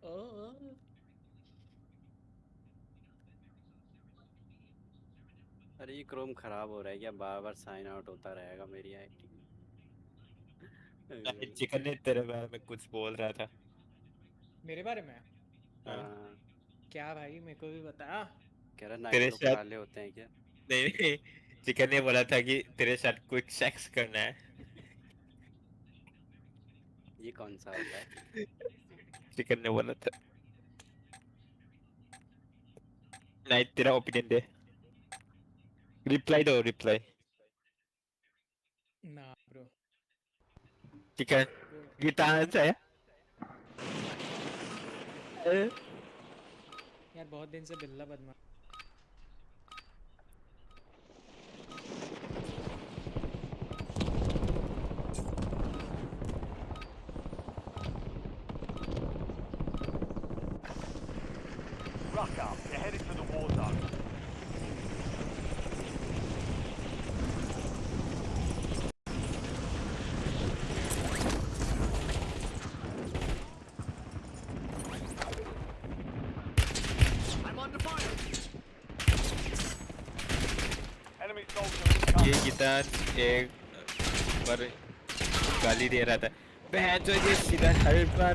ओ अरे ये क्रोम खराब हो रहा है क्या? बार बार साइन आउट होता रहेगा मेरी आईडी में। चिकन ने तेरे बारे में कुछ बोल रहा था। मेरे बारे में हाँ, क्या भाई, मेरे को भी बता। कह रहा नाइट तेरे लोग साथ काले होते हैं क्या? नहीं नहीं, चिकन ने बोला था कि तेरे साथ कुछ सेक्स करना है। ये कौन सा होता है? चिकन ने बोला था। नाइट तेरा ओपिनियन दे। रिप्लाई दो रिप्लाई। ना ब्रो, चिकन गिटार से यार बहुत दिन से बिल्ला बदमा। Ruck up. You're headed to the war zone. Enemy soldier ये incoming. गिटार एक पर गाली दे रहा था। बहन जो ये सीधा हर बार